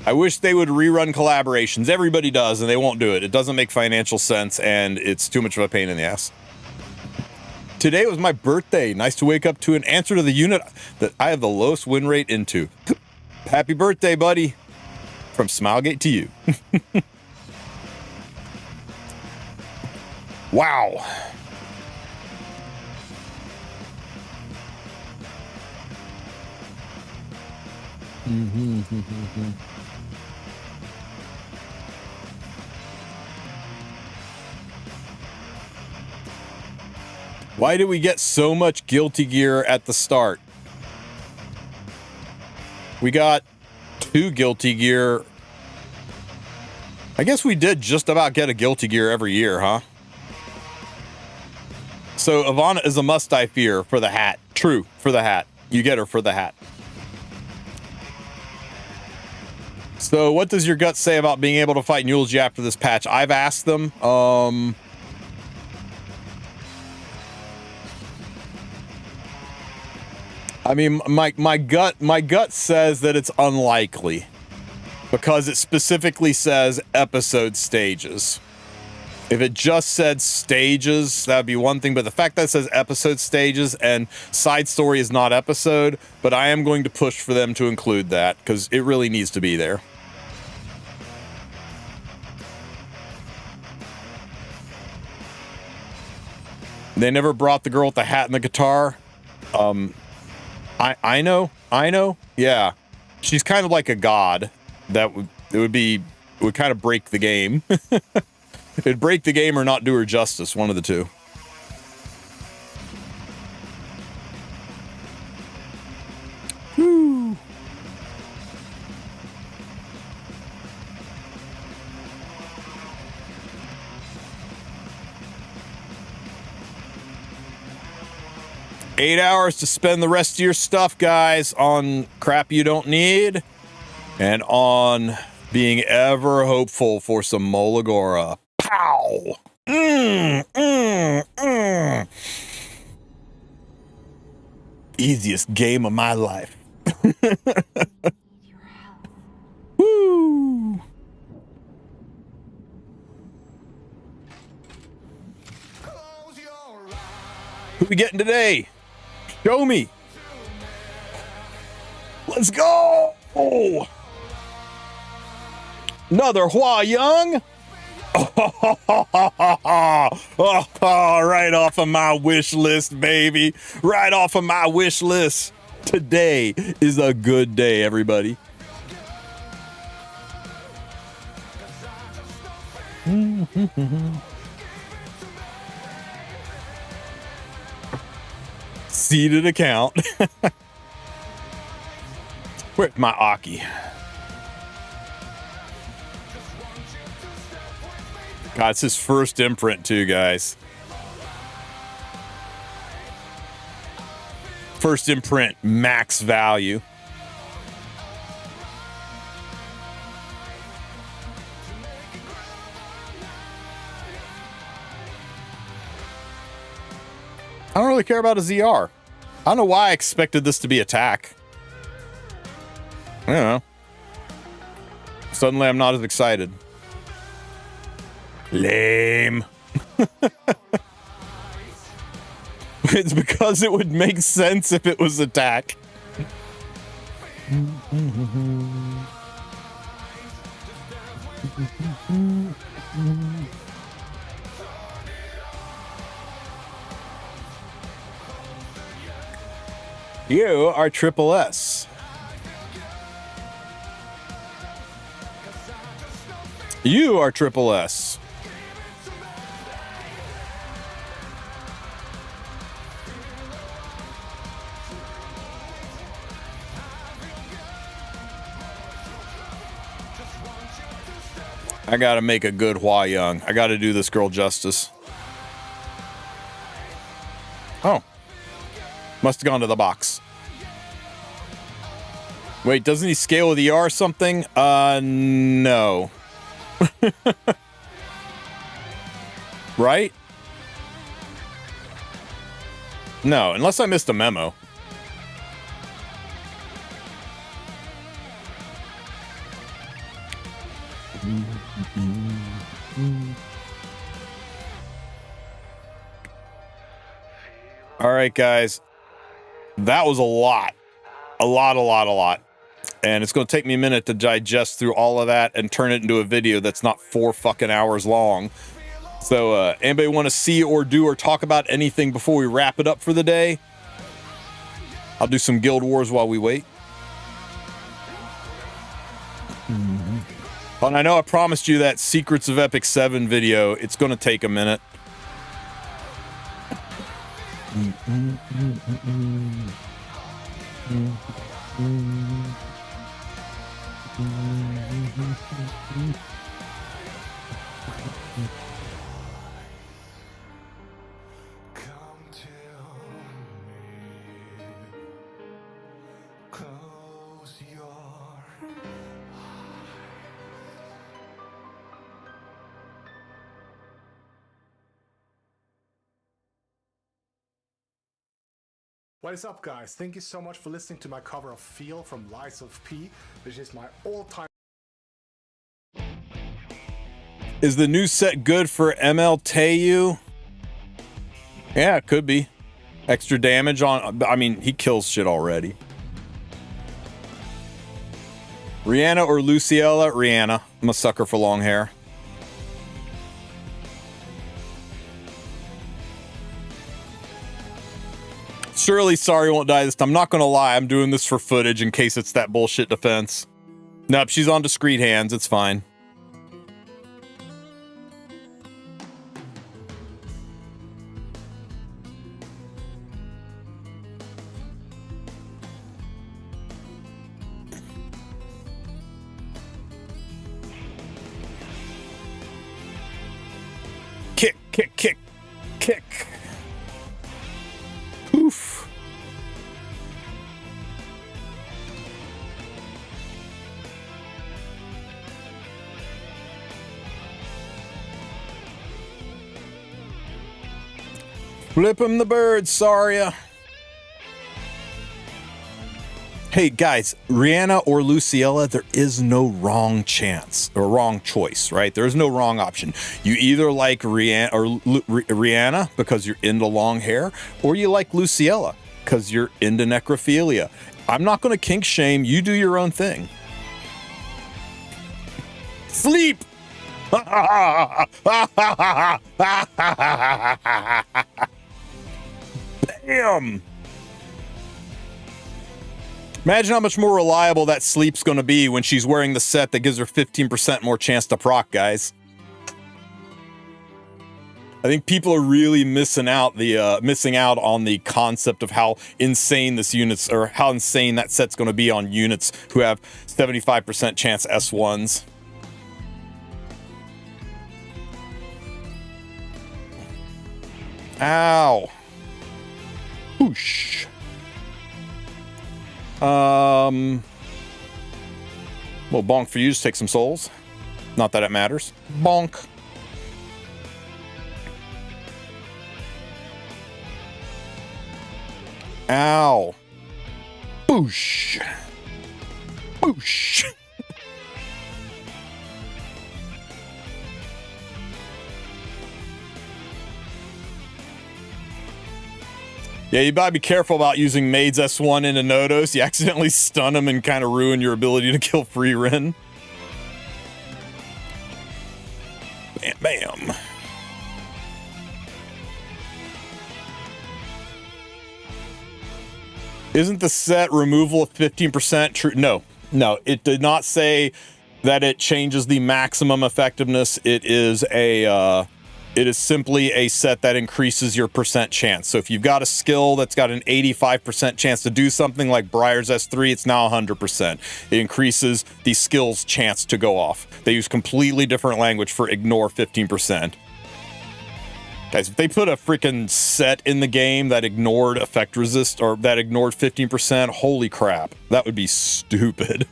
Speaker 1: I wish they would rerun collaborations. Everybody does, and they won't do it. It doesn't make financial sense, and it's too much of a pain in the ass. Today was my birthday. Nice to wake up to an answer to the unit that I have the lowest win rate into. Happy birthday, buddy. From Smilegate to you. Wow. Why did we get so much guilty gear at the start? We got 2 guilty gear. I guess we did just about get a guilty gear every year, huh? So Ivana is a must I fear for the hat. True, for the hat. You get her for the hat. So what does your gut say about being able to fight Eulogy after this patch? I've asked them. I mean, my gut says that it's unlikely because it specifically says episode stages. If it just said stages, that would be one thing. But the fact that it says episode stages and side story is not episode, but I am going to push for them to include that because it really needs to be there. They never brought the girl with the hat and the guitar. I know. Yeah. She's kind of like a god. It would kind of break the game. It'd break the game or not do her justice, one of the two. Woo. Eight hours to spend the rest of your stuff, guys, on crap you don't need and on being ever hopeful for some Molagora. Pow! Easiest game of my life. Woo! Who we getting today? Show me. Let's go. Oh. Another Hua Young. Oh, right off of my wish list, baby. Right off of my wish list. Today is a good day, everybody. Seeded account. Where's my Aki? God, it's his first imprint too, guys. First imprint, max value. I don't really care about a ZR. I don't know why I expected this to be attack. I don't know. Suddenly I'm not as excited. Lame. It's because it would make sense if it was attack. You are triple S. You are triple S. I gotta make a good Hua Young. I gotta do this girl justice. Oh. Must have gone to the box. Wait, doesn't he scale with ER or something? No. Right? No, unless I missed a memo. All right, guys. That was a lot. A lot. And it's going to take me a minute to digest through all of that and turn it into a video that's not 4 fucking hours long. So, anybody want to see or do or talk about anything before we wrap it up for the day? I'll do some Guild Wars while we wait. And I know I promised you that Secrets of Epic 7 video. It's going to take a minute.
Speaker 10: What is up, guys? Thank you so much for listening to my cover of Feel from Lies of P, which is my all-time.
Speaker 1: Is the new set good for ML Teu? Yeah, it could be. Extra damage on... I mean, he kills shit already. Rhianna or Luciella? Rhianna. I'm a sucker for long hair. Surely Sorry won't die this time. I'm not gonna lie, I'm doing this for footage in case it's that bullshit defense. Nope, she's on discreet hands, it's fine. Kick, kick, kick, kick. Poof. Flip him the bird, Saria. Hey guys, Rhianna or Luciella, there is no wrong chance or wrong choice, right? There's no wrong option. You either like Rhianna because you're into long hair, or you like Luciella because you're into necrophilia. I'm not going to kink shame. You do your own thing. Sleep. Damn. Imagine how much more reliable that sleep's going to be when she's wearing the set that gives her 15% more chance to proc, guys. I think people are really missing out on the concept of how insane this unit's or how insane that set's going to be on units who have 75% chance S1s. Ow. Whoosh. Well, bonk for you, just take some souls. Not that it matters. Bonk. Ow. Boosh. Boosh. Yeah, you gotta be careful about using Maid's S1 into Nodos. You accidentally stun him and kind of ruin your ability to kill free Rin. Bam, bam. Isn't the set removal of 15% true? No, it did not say that it changes the maximum effectiveness. It is a It is simply a set that increases your percent chance. So if you've got a skill that's got an 85% chance to do something like Briar's S3, it's now 100%. It increases the skill's chance to go off. They use completely different language for ignore 15%. Guys, if they put a freaking set in the game that ignored effect resist, or that ignored 15%, holy crap, that would be stupid.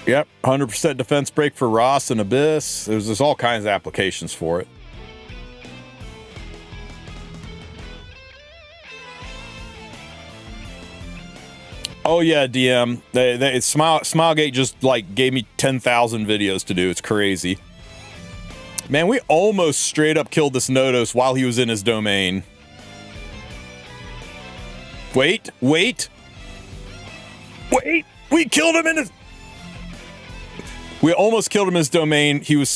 Speaker 1: Yep, 100% defense break for Ross and Abyss. There's all kinds of applications for it. Oh yeah, DM. Smilegate just like gave me 10,000 videos to do. It's crazy. Man, we almost straight up killed this Nodos while he was in his domain. Wait. We killed him in his... We almost killed him in his domain. He was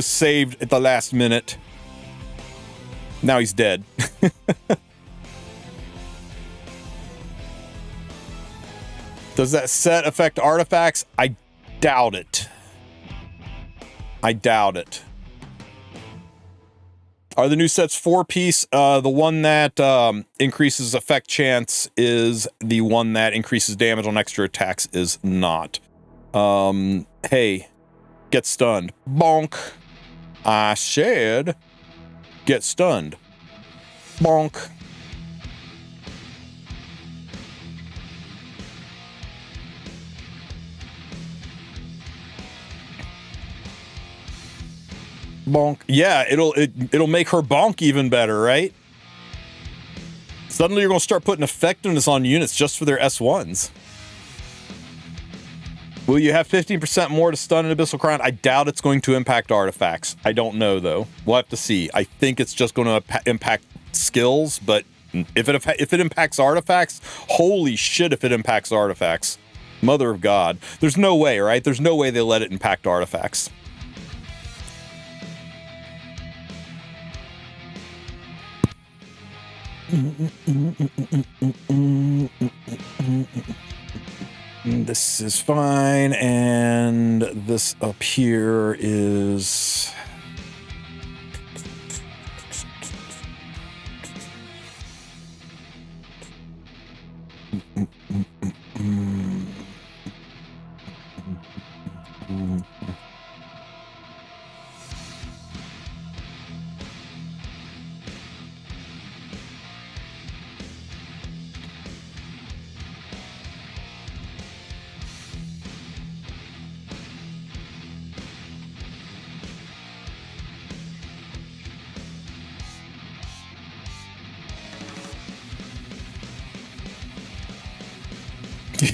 Speaker 1: saved at the last minute. Now he's dead. Does that set affect artifacts? I doubt it. I doubt it. Are the new sets 4-piece? The one that increases effect chance is the one that increases damage on extra attacks is not. Hey, get stunned. Bonk. I said, get stunned. Bonk. Bonk. Yeah, it'll make her bonk even better, right? Suddenly you're gonna start putting effectiveness on units just for their S1s. Will you have 15% more to stun an Abyssal Crown? I doubt it's going to impact artifacts. I don't know though. We'll have to see. I think it's just going to impact skills, but if it impacts artifacts, holy shit! If it impacts artifacts, Mother of God, there's no way, right? There's no way they let it impact artifacts. This is fine, and this up here is...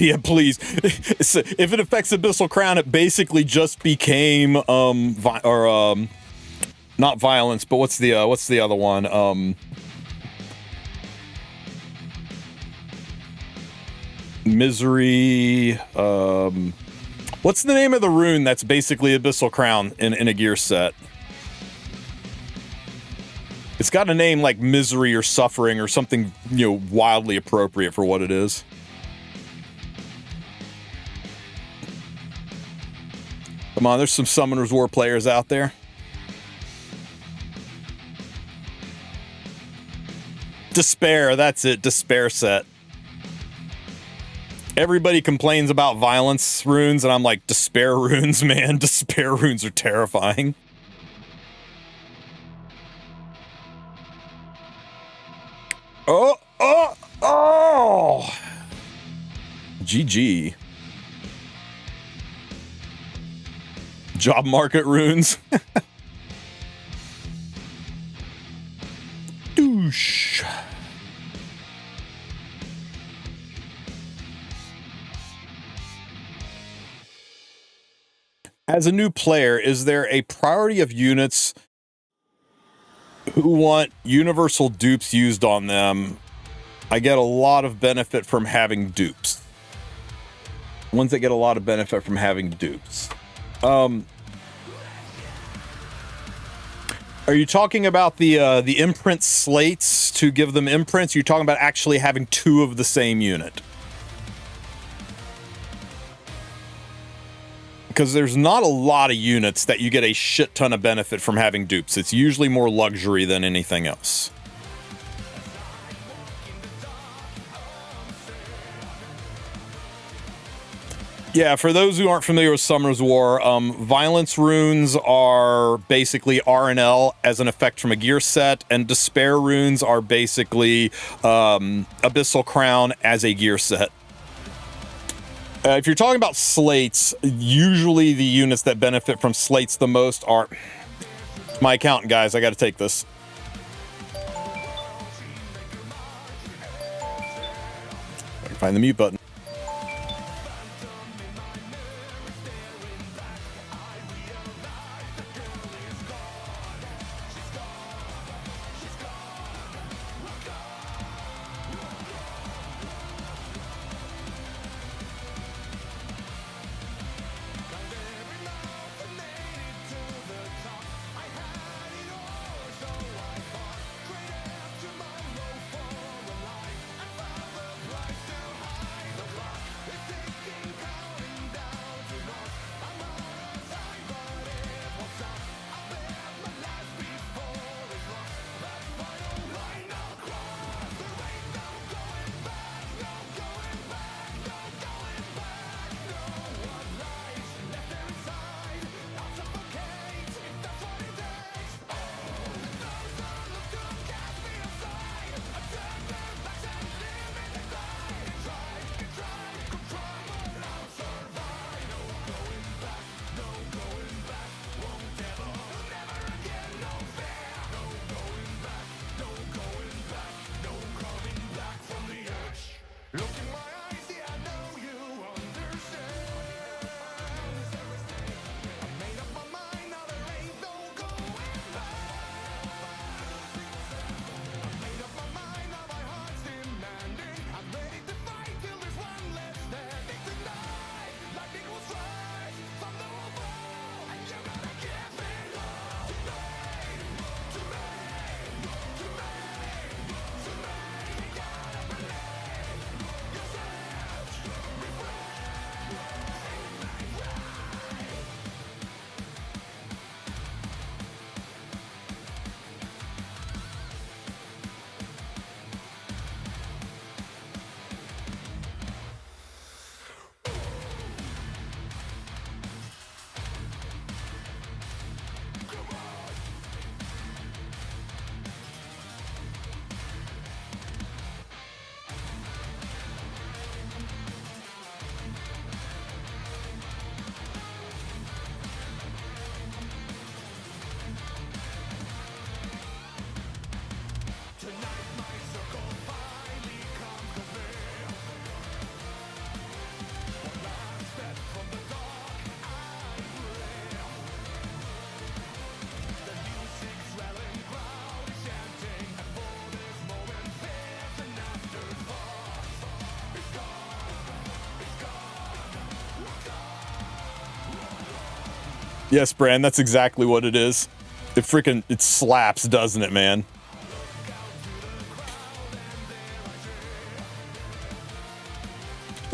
Speaker 1: Yeah, please. If it affects Abyssal Crown, it basically just became not violence, but what's the other one? Misery. What's the name of the rune that's basically Abyssal Crown in a gear set? It's got a name like Misery or Suffering or something, you know, wildly appropriate for what it is. Come on, there's some Summoner's War players out there. Despair, that's it. Despair set. Everybody complains about violence runes, and I'm like, despair runes, man. Despair runes are terrifying. Oh! GG. Job market runes. Douche. As a new player, is there a priority of units who want universal dupes used on them? I get a lot of benefit from having dupes. Ones that get a lot of benefit from having dupes. Are you talking about the imprint slates to give them imprints? You're talking about actually having 2 of the same unit. Because there's not a lot of units that you get a shit ton of benefit from having dupes. It's usually more luxury than anything else. Yeah, for those who aren't familiar with Summer's War, Violence Runes are basically RNL as an effect from a gear set, and Despair Runes are basically Abyssal Crown as a gear set. If you're talking about slates, usually the units that benefit from slates the most are... My accountant, guys, I gotta take this. I can find the mute button. Yes, Brand, that's exactly what it is. It slaps, doesn't it, man?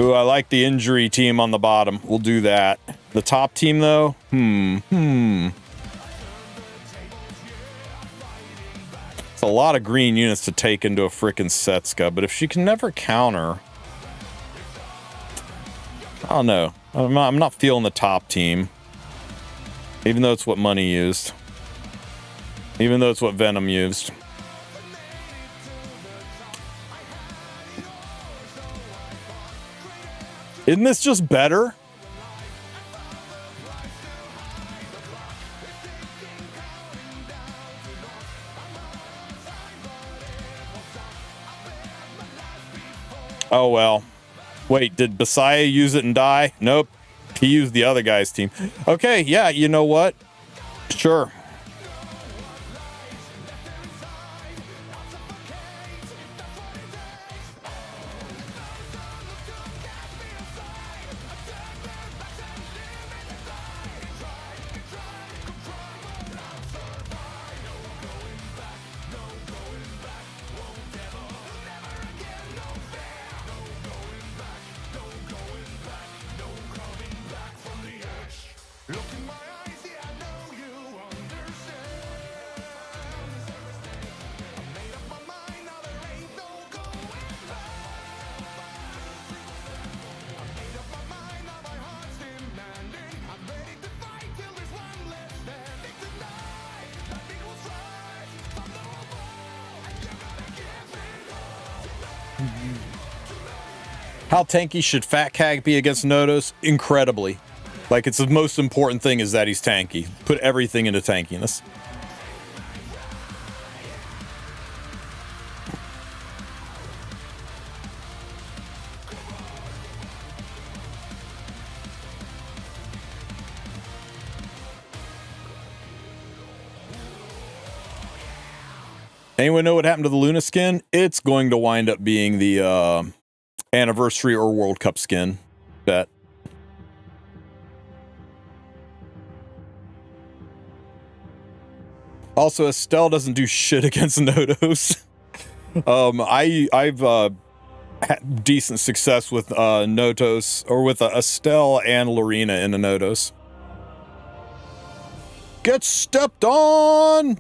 Speaker 1: Ooh, I like the injury team on the bottom. We'll do that. The top team, though? It's a lot of green units to take into a frickin' Setska, but if she can never counter... I don't know. I'm not feeling the top team. Even though it's what Money used. Even though it's what Venom used. Isn't this just better? Oh well. Wait, did Basaya use it and die? Nope. He used the other guy's team. Okay, yeah, you know what? Sure. How tanky should Fat Cag be against Nodos? Incredibly. Like, it's the most important thing is that he's tanky. Put everything into tankiness. Anyone know what happened to the Luna skin? It's going to wind up being the anniversary or World Cup skin. Bet. Also, Estelle doesn't do shit against Nodos. I've had decent success with Notos, or with Estelle and Lorena in the Nodos. Get stepped on!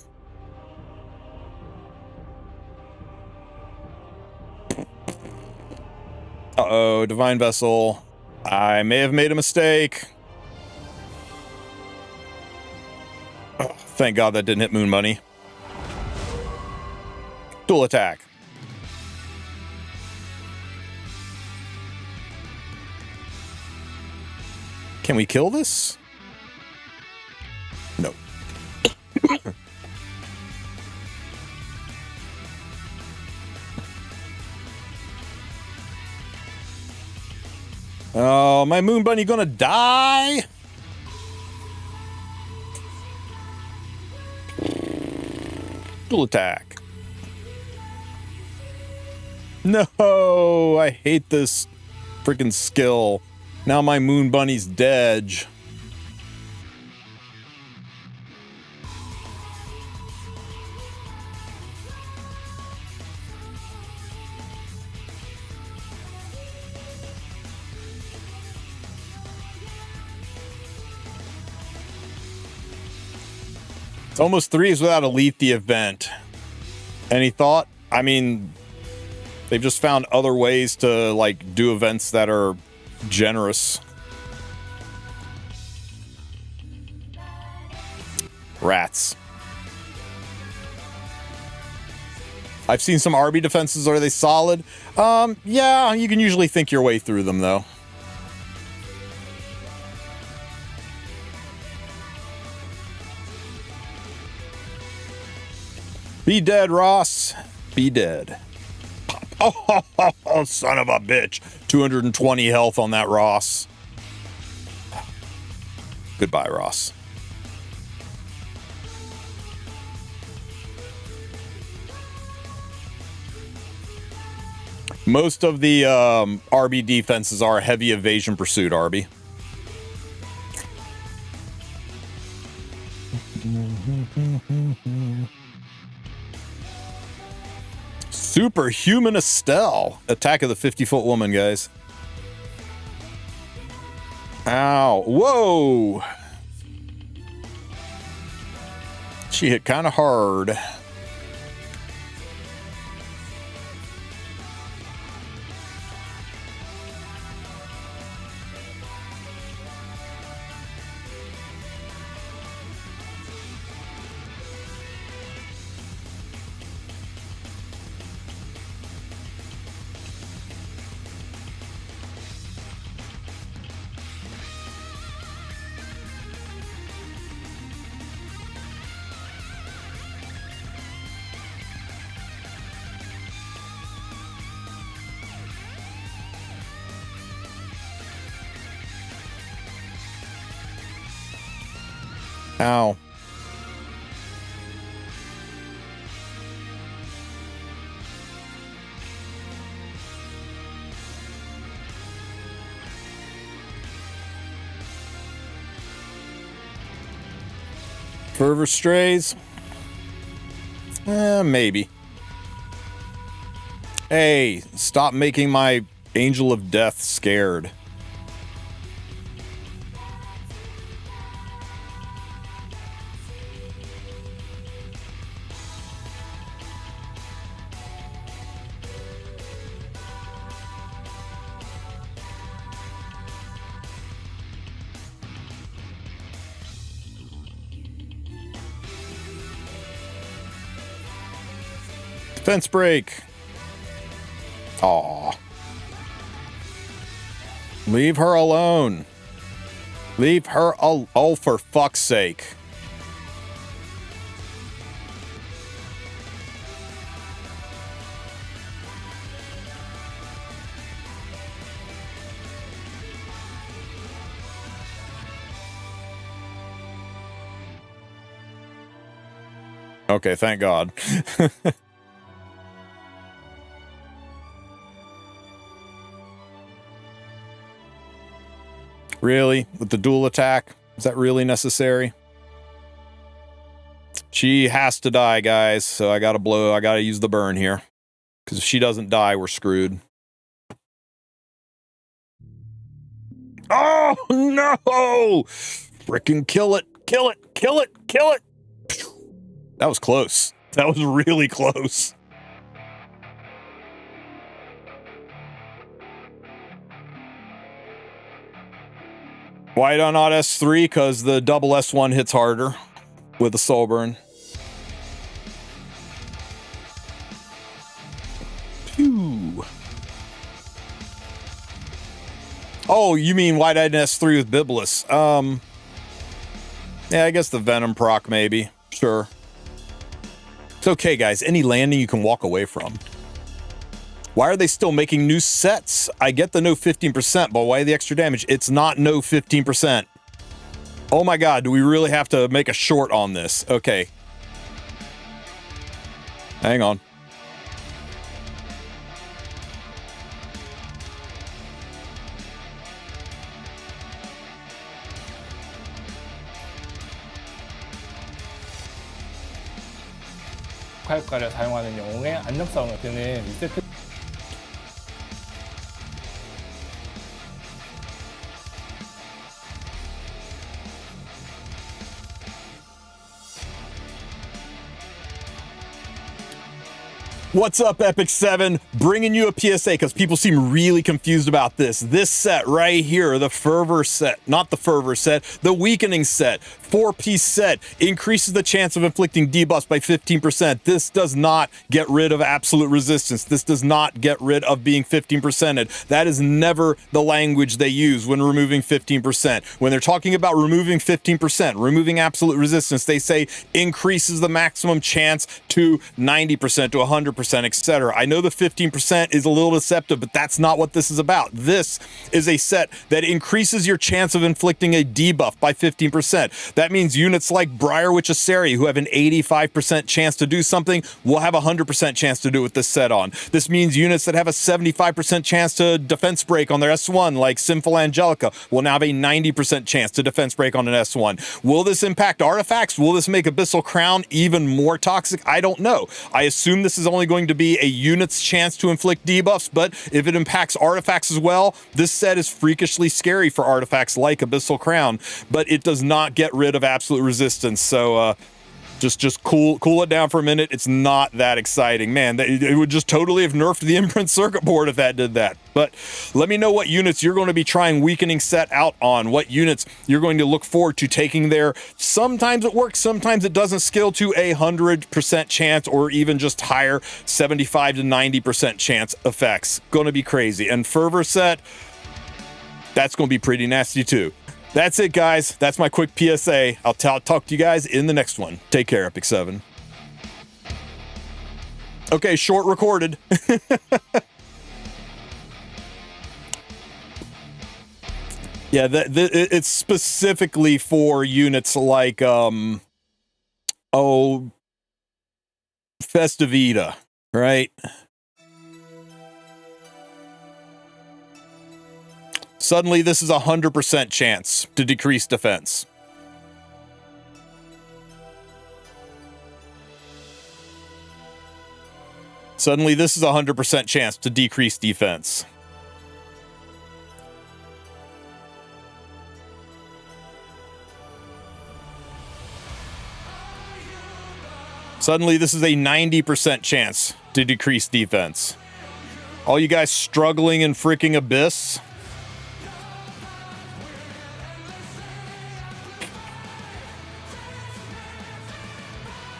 Speaker 1: Uh-oh, Divine Vessel. I may have made a mistake. Oh, thank God that didn't hit Moon Bunny. Dual attack. Can we kill this? No. Oh, my Moon Bunny gonna die? Dual attack. No, I hate this freaking skill. Now my Moon Bunny's dead. It's almost 3s without Elite the event. Any thought? I mean, they've just found other ways to, like, do events that are generous. Rats. I've seen some RB defenses. Are they solid? Yeah, you can usually think your way through them, though. Be dead, Ross. Be dead. Pop. Oh, son of a bitch. 220 health on that Ross. Goodbye, Ross. Most of the RB defenses are heavy evasion pursuit, RB. Superhuman Estelle. Attack of the 50-foot woman, guys. Ow. Whoa. She hit kind of hard. Ow. Fervor strays? Maybe. Hey, stop making my Angel of Death scared. Fence break. Aw. Leave her alone. Leave her alone. Oh, for fuck's sake. Okay, thank God. Really? With the dual attack? Is that really necessary? She has to die, guys. So I gotta use the burn here. Because if she doesn't die, we're screwed. Oh, no! Frickin' kill it! Kill it! Kill it! Kill it! That was close. That was really close. Why not S3? Because the double S1 hits harder with a soul burn. Pew. Oh, you mean why didn't S3 with Biblis? Yeah, I guess the Venom proc maybe. Sure. It's okay, guys. Any landing you can walk away from. Why are they still making new sets? I get the no 15%, but why the extra damage? It's not no 15%. Oh my God, do we really have to make a short on this? Okay. Hang on.
Speaker 2: 효과를 사용하는 영웅의 안정성을 드는 리세트.
Speaker 1: What's up, Epic 7? Bringing you a PSA because people seem really confused about this. This set right here, the Fervor set, not the Fervor set, the Weakening set, 4-piece set, increases the chance of inflicting debuffs by 15%. This does not get rid of absolute resistance. This does not get rid of being 15%ed. That is never the language they use when removing 15%. When they're talking about removing 15%, removing absolute resistance, they say increases the maximum chance to 90%, to 100%, etc. I know the 15% is a little deceptive, but that's not what this is about. This is a set that increases your chance of inflicting a debuff by 15%. That means units like Briarwitch Asari, who have an 85% chance to do something, will have a 100% chance to do it with this set on. This means units that have a 75% chance to defense break on their S1, like Sinful Angelica, will now have a 90% chance to defense break on an S1. Will this impact artifacts? Will this make Abyssal Crown even more toxic? I don't know. I assume this is only going to be a unit's chance to inflict debuffs, but if it impacts artifacts as well, this set is freakishly scary for artifacts like Abyssal Crown, but it does not get rid of absolute resistance. So just cool it down for a minute. It's not that exciting, man. It would just totally have nerfed the imprint circuit board if that did that. But let me know what units you're going to be trying Weakening set out on, what units you're going to look forward to taking there. Sometimes it works, sometimes it doesn't scale to 100% chance or even just higher 75 to 90% chance effects. Going to be crazy. And Fervor set, that's going to be pretty nasty too. That's it, guys. That's my quick PSA. I'll talk to you guys in the next one. Take care, Epic 7. Okay, short recorded. Yeah, it's specifically for units like, Festivita, right? Suddenly, this is a 100% chance to decrease defense. Suddenly, this is a 100% chance to decrease defense. Suddenly, this is a 90% chance to decrease defense. All you guys struggling in freaking Abyss,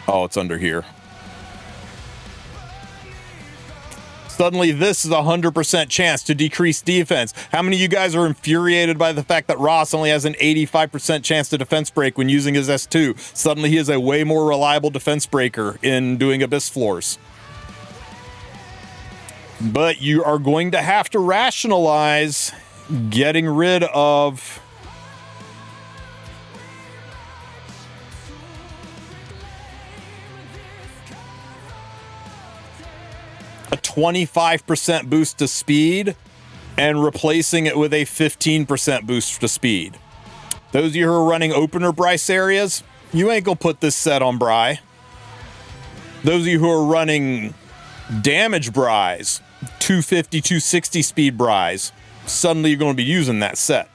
Speaker 1: oh, it's under here. Suddenly, this is a 100% chance to decrease defense. How many of you guys are infuriated by the fact that Ross only has an 85% chance to defense break when using his S2? Suddenly, he is a way more reliable defense breaker in doing Abyss floors. But you are going to have to rationalize getting rid of a 25% boost to speed and replacing it with a 15% boost to speed. Those of you who are running opener Bryce areas, you ain't gonna put this set on Bry. Those of you who are running damage Bry's, 250, 260 speed Bry's, suddenly you're going to be using that set.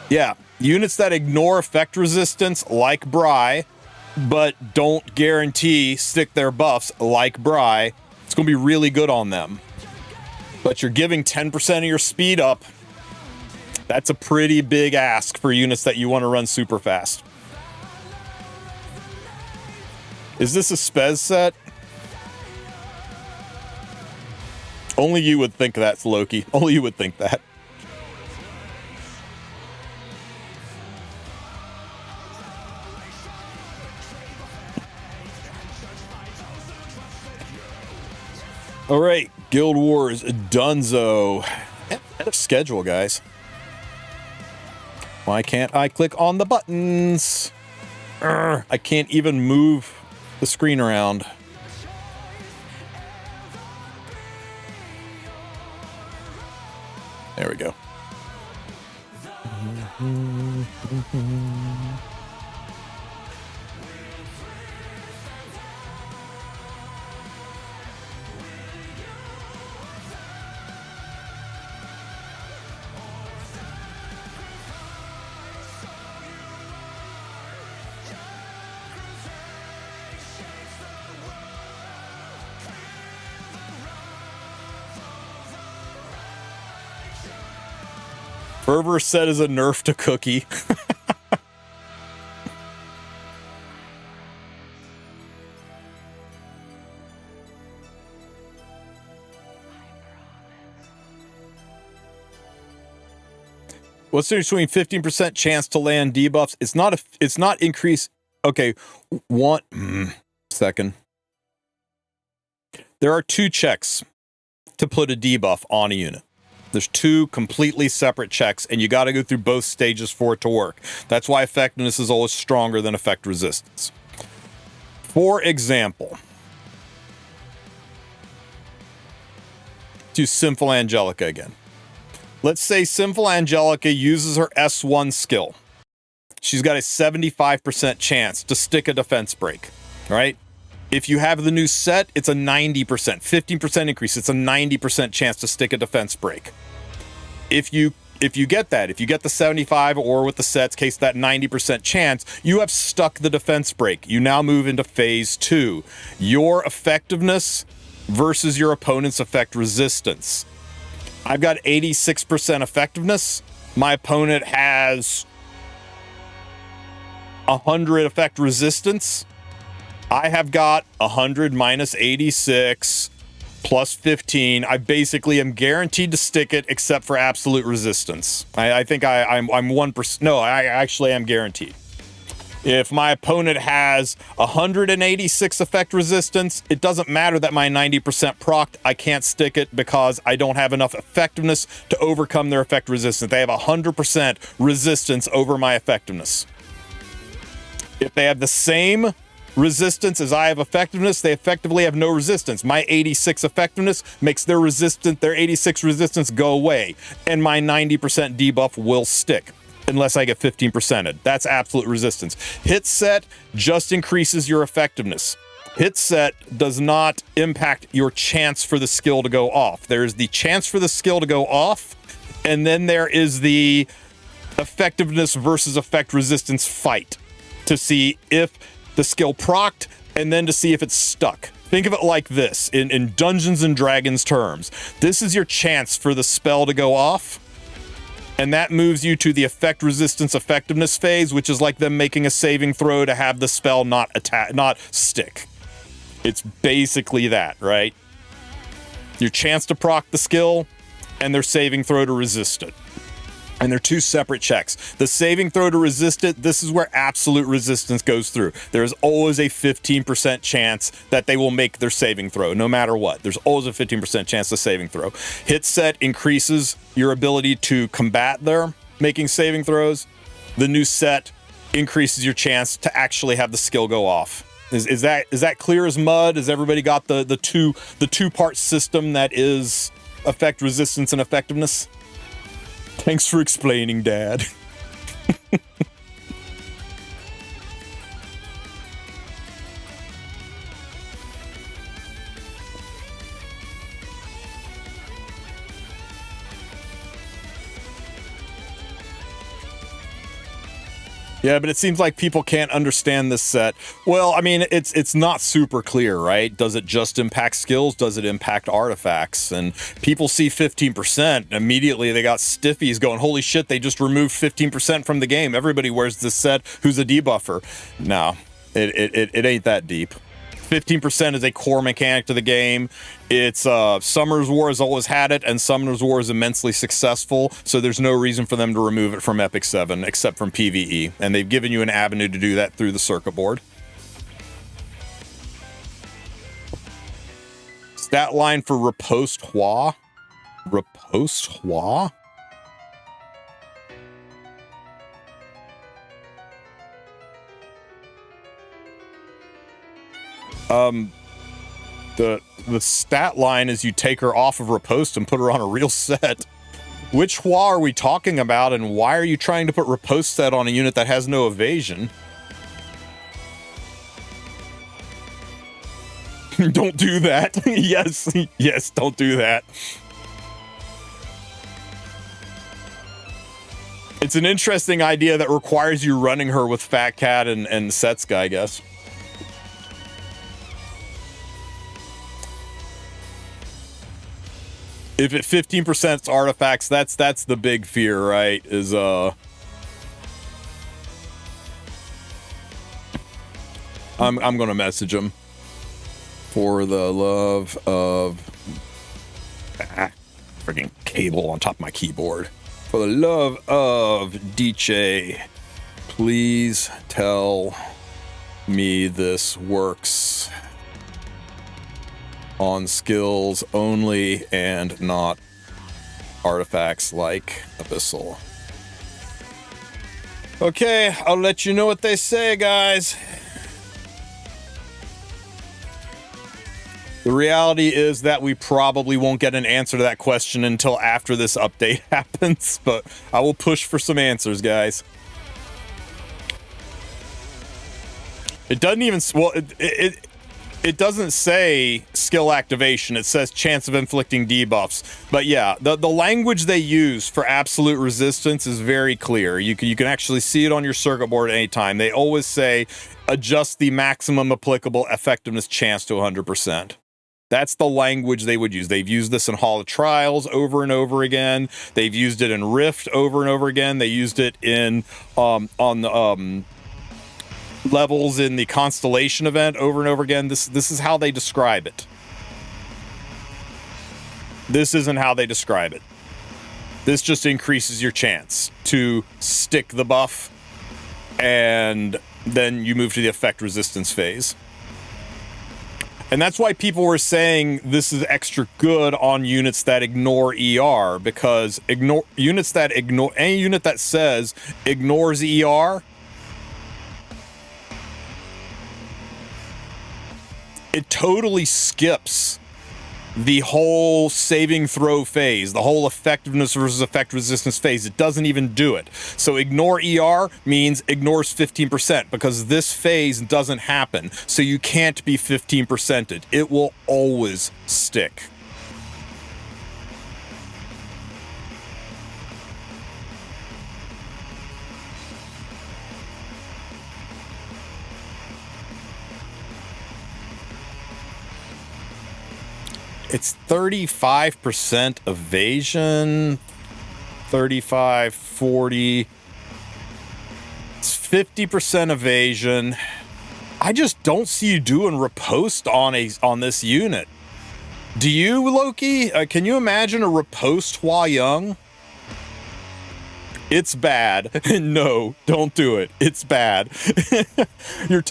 Speaker 1: Yeah, units that ignore effect resistance like Bry, but don't guarantee stick their buffs like Bry, it's going to be really good on them. But you're giving 10% of your speed up. That's a pretty big ask for units that you want to run super fast. Is this a Spez set? Only you would think that's Loki. Only you would think that. All right, Guild Wars Dunzo. End of schedule, guys. Why can't I click on the buttons? I can't even move the screen around. There we go. Fervor said is a nerf to Cookie. What's the difference between 15% chance to land debuffs? It's not increase. Okay, one second. There are two checks to put a debuff on a unit. There's two completely separate checks, and you got to go through both stages for it to work. That's why effectiveness is always stronger than effect resistance. For example, do Sinful Angelica again. Let's say Sinful Angelica uses her S1 skill. She's got a 75% chance to stick a defense break, right? If you have the new set, it's a 90%, 15% increase. It's a 90% chance to stick a defense break. If you get that, if you get the 75 or with the sets case that 90% chance, you have stuck the defense break. You now move into phase 2. Your effectiveness versus your opponent's effect resistance. I've got 86% effectiveness. My opponent has 100 effect resistance. I have got 100 minus 86 plus 15. I basically am guaranteed to stick it except for absolute resistance. I think I'm 1%. No, I actually am guaranteed. If my opponent has 186 effect resistance, it doesn't matter that my 90% procced. I can't stick it because I don't have enough effectiveness to overcome their effect resistance. They have 100% resistance over my effectiveness. If they have the same resistance as I have effectiveness, they effectively have no resistance. My 86 effectiveness makes their 86 resistance go away, and my 90% debuff will stick unless I get 15%ed. That's absolute resistance. Hit set just increases your effectiveness. Hit set does not impact your chance for the skill to go off. There's the chance for the skill to go off, and then there is the effectiveness versus effect resistance fight to see if the skill procced, and then to see if it's stuck. Think of it like this, in Dungeons and Dragons terms. This is your chance for the spell to go off. And that moves you to the effect resistance effectiveness phase, which is like them making a saving throw to have the spell not stick. It's basically that, right? Your chance to proc the skill and their saving throw to resist it. And they're two separate checks. The saving throw to resist it, this is where absolute resistance goes through. There is always a 15% chance that they will make their saving throw, no matter what. There's always a 15% chance of saving throw. Hit set increases your ability to combat their making saving throws. The new set increases your chance to actually have the skill go off. Is that clear as mud? Has everybody got the two-part system that is effect resistance and effectiveness? Thanks for explaining, Dad. Yeah, but it seems like people can't understand this set. Well, I mean, it's not super clear, right? Does it just impact skills? Does it impact artifacts? And people see 15%. Immediately, they got stiffies going, holy shit, they just removed 15% from the game. Everybody wears this set who's a debuffer. No, it ain't that deep. 15% is a core mechanic to the game. It's Summoner's War has always had it, and Summoner's War is immensely successful, so there's no reason for them to remove it from Epic 7, except from PvE. And they've given you an avenue to do that through the circuit board. Stat line for Riposte Hua. Riposte Hua? The stat line is you take her off of Riposte and put her on a real set. Which Hua are we talking about, and why are you trying to put Riposte set on a unit that has no evasion? Don't do that. yes, don't do that. It's an interesting idea that requires you running her with Fat Cat and Setsuka, I guess. If it 15% artifacts, that's the big fear, right? Is I'm gonna message him for the love of freaking cable on top of my keyboard. For the love of DJ, please tell me this works on skills only and not artifacts like Abyssal. Okay, I'll let you know what they say, guys. The reality is that we probably won't get an answer to that question until after this update happens, but I will push for some answers, guys. It doesn't even, well, it doesn't say skill activation. It says chance of inflicting debuffs. But yeah, the language they use for absolute resistance is very clear. You can actually see it on your circuit board at any time. They always say adjust the maximum applicable effectiveness chance to 100%. That's the language they would use. They've used this in Hall of Trials over and over again. They've used it in Rift over and over again. They used it in levels in the Constellation event over and over again. This is how they describe it. This isn't how they describe it. This just increases your chance to stick the buff, and then you move to the effect resistance phase. And that's why people were saying this is extra good on units that ignore ER, because any unit that says ignores ER, it totally skips the whole saving throw phase, the whole effectiveness versus effect resistance phase. It doesn't even do it. So ignore ER means ignores 15%, because this phase doesn't happen. So you can't be 15%ed. It will always stick. It's 35% evasion, 35, 40. It's 50% evasion. I just don't see you doing riposte on this unit. Do you, Loki? Can you imagine a riposte Hua Young? It's bad. No, don't do it. It's bad. You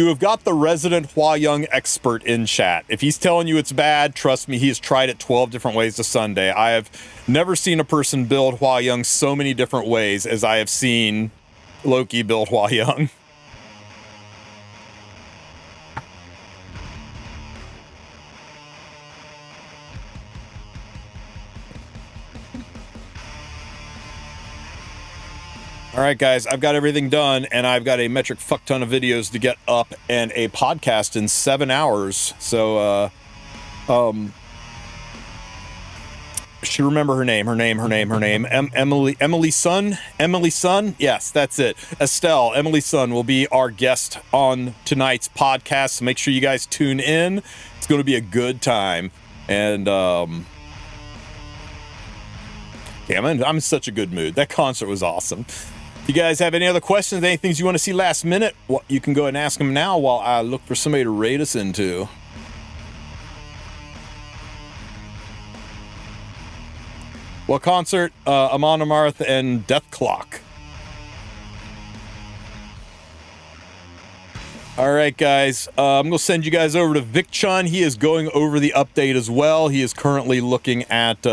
Speaker 1: have got the resident Hua Young expert in chat. If he's telling you it's bad, trust me, he has tried it 12 different ways to Sunday. I have never seen a person build Hua Young so many different ways as I have seen Loki build Hua Young. All right, guys, I've got everything done, and I've got a metric fuck ton of videos to get up and a podcast in 7 hours. So, should remember her name. Emily Sun. Yes, that's it. Estelle, Emily Sun will be our guest on tonight's podcast. So make sure you guys tune in. It's going to be a good time. And, I'm in such a good mood. That concert was awesome. If you guys have any other questions, any things you want to see last minute, you can go and ask them now while I look for somebody to raid us into. What concert? Amon Amarth and Death Clock. All right, guys. I'm going to send you guys over to Vic Chun. He is going over the update as well. He is currently looking at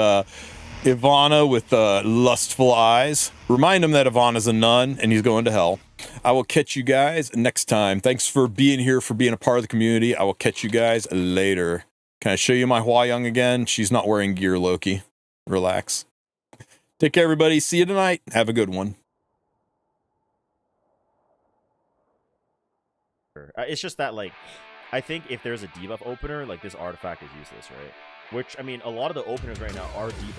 Speaker 1: Ivana with lustful eyes. Remind him that Ivana's a nun and he's going to hell. I will catch you guys next time. Thanks for being here, for being a part of the community. I will catch you guys later. Can I show you my Hua Young again? She's not wearing gear, Loki. Relax. Take care, everybody. See you tonight. Have a good one.
Speaker 11: It's just that, like, I think if there's a debuff opener, like, this artifact is useless, right? Which, I mean, a lot of the openers right now are debuff.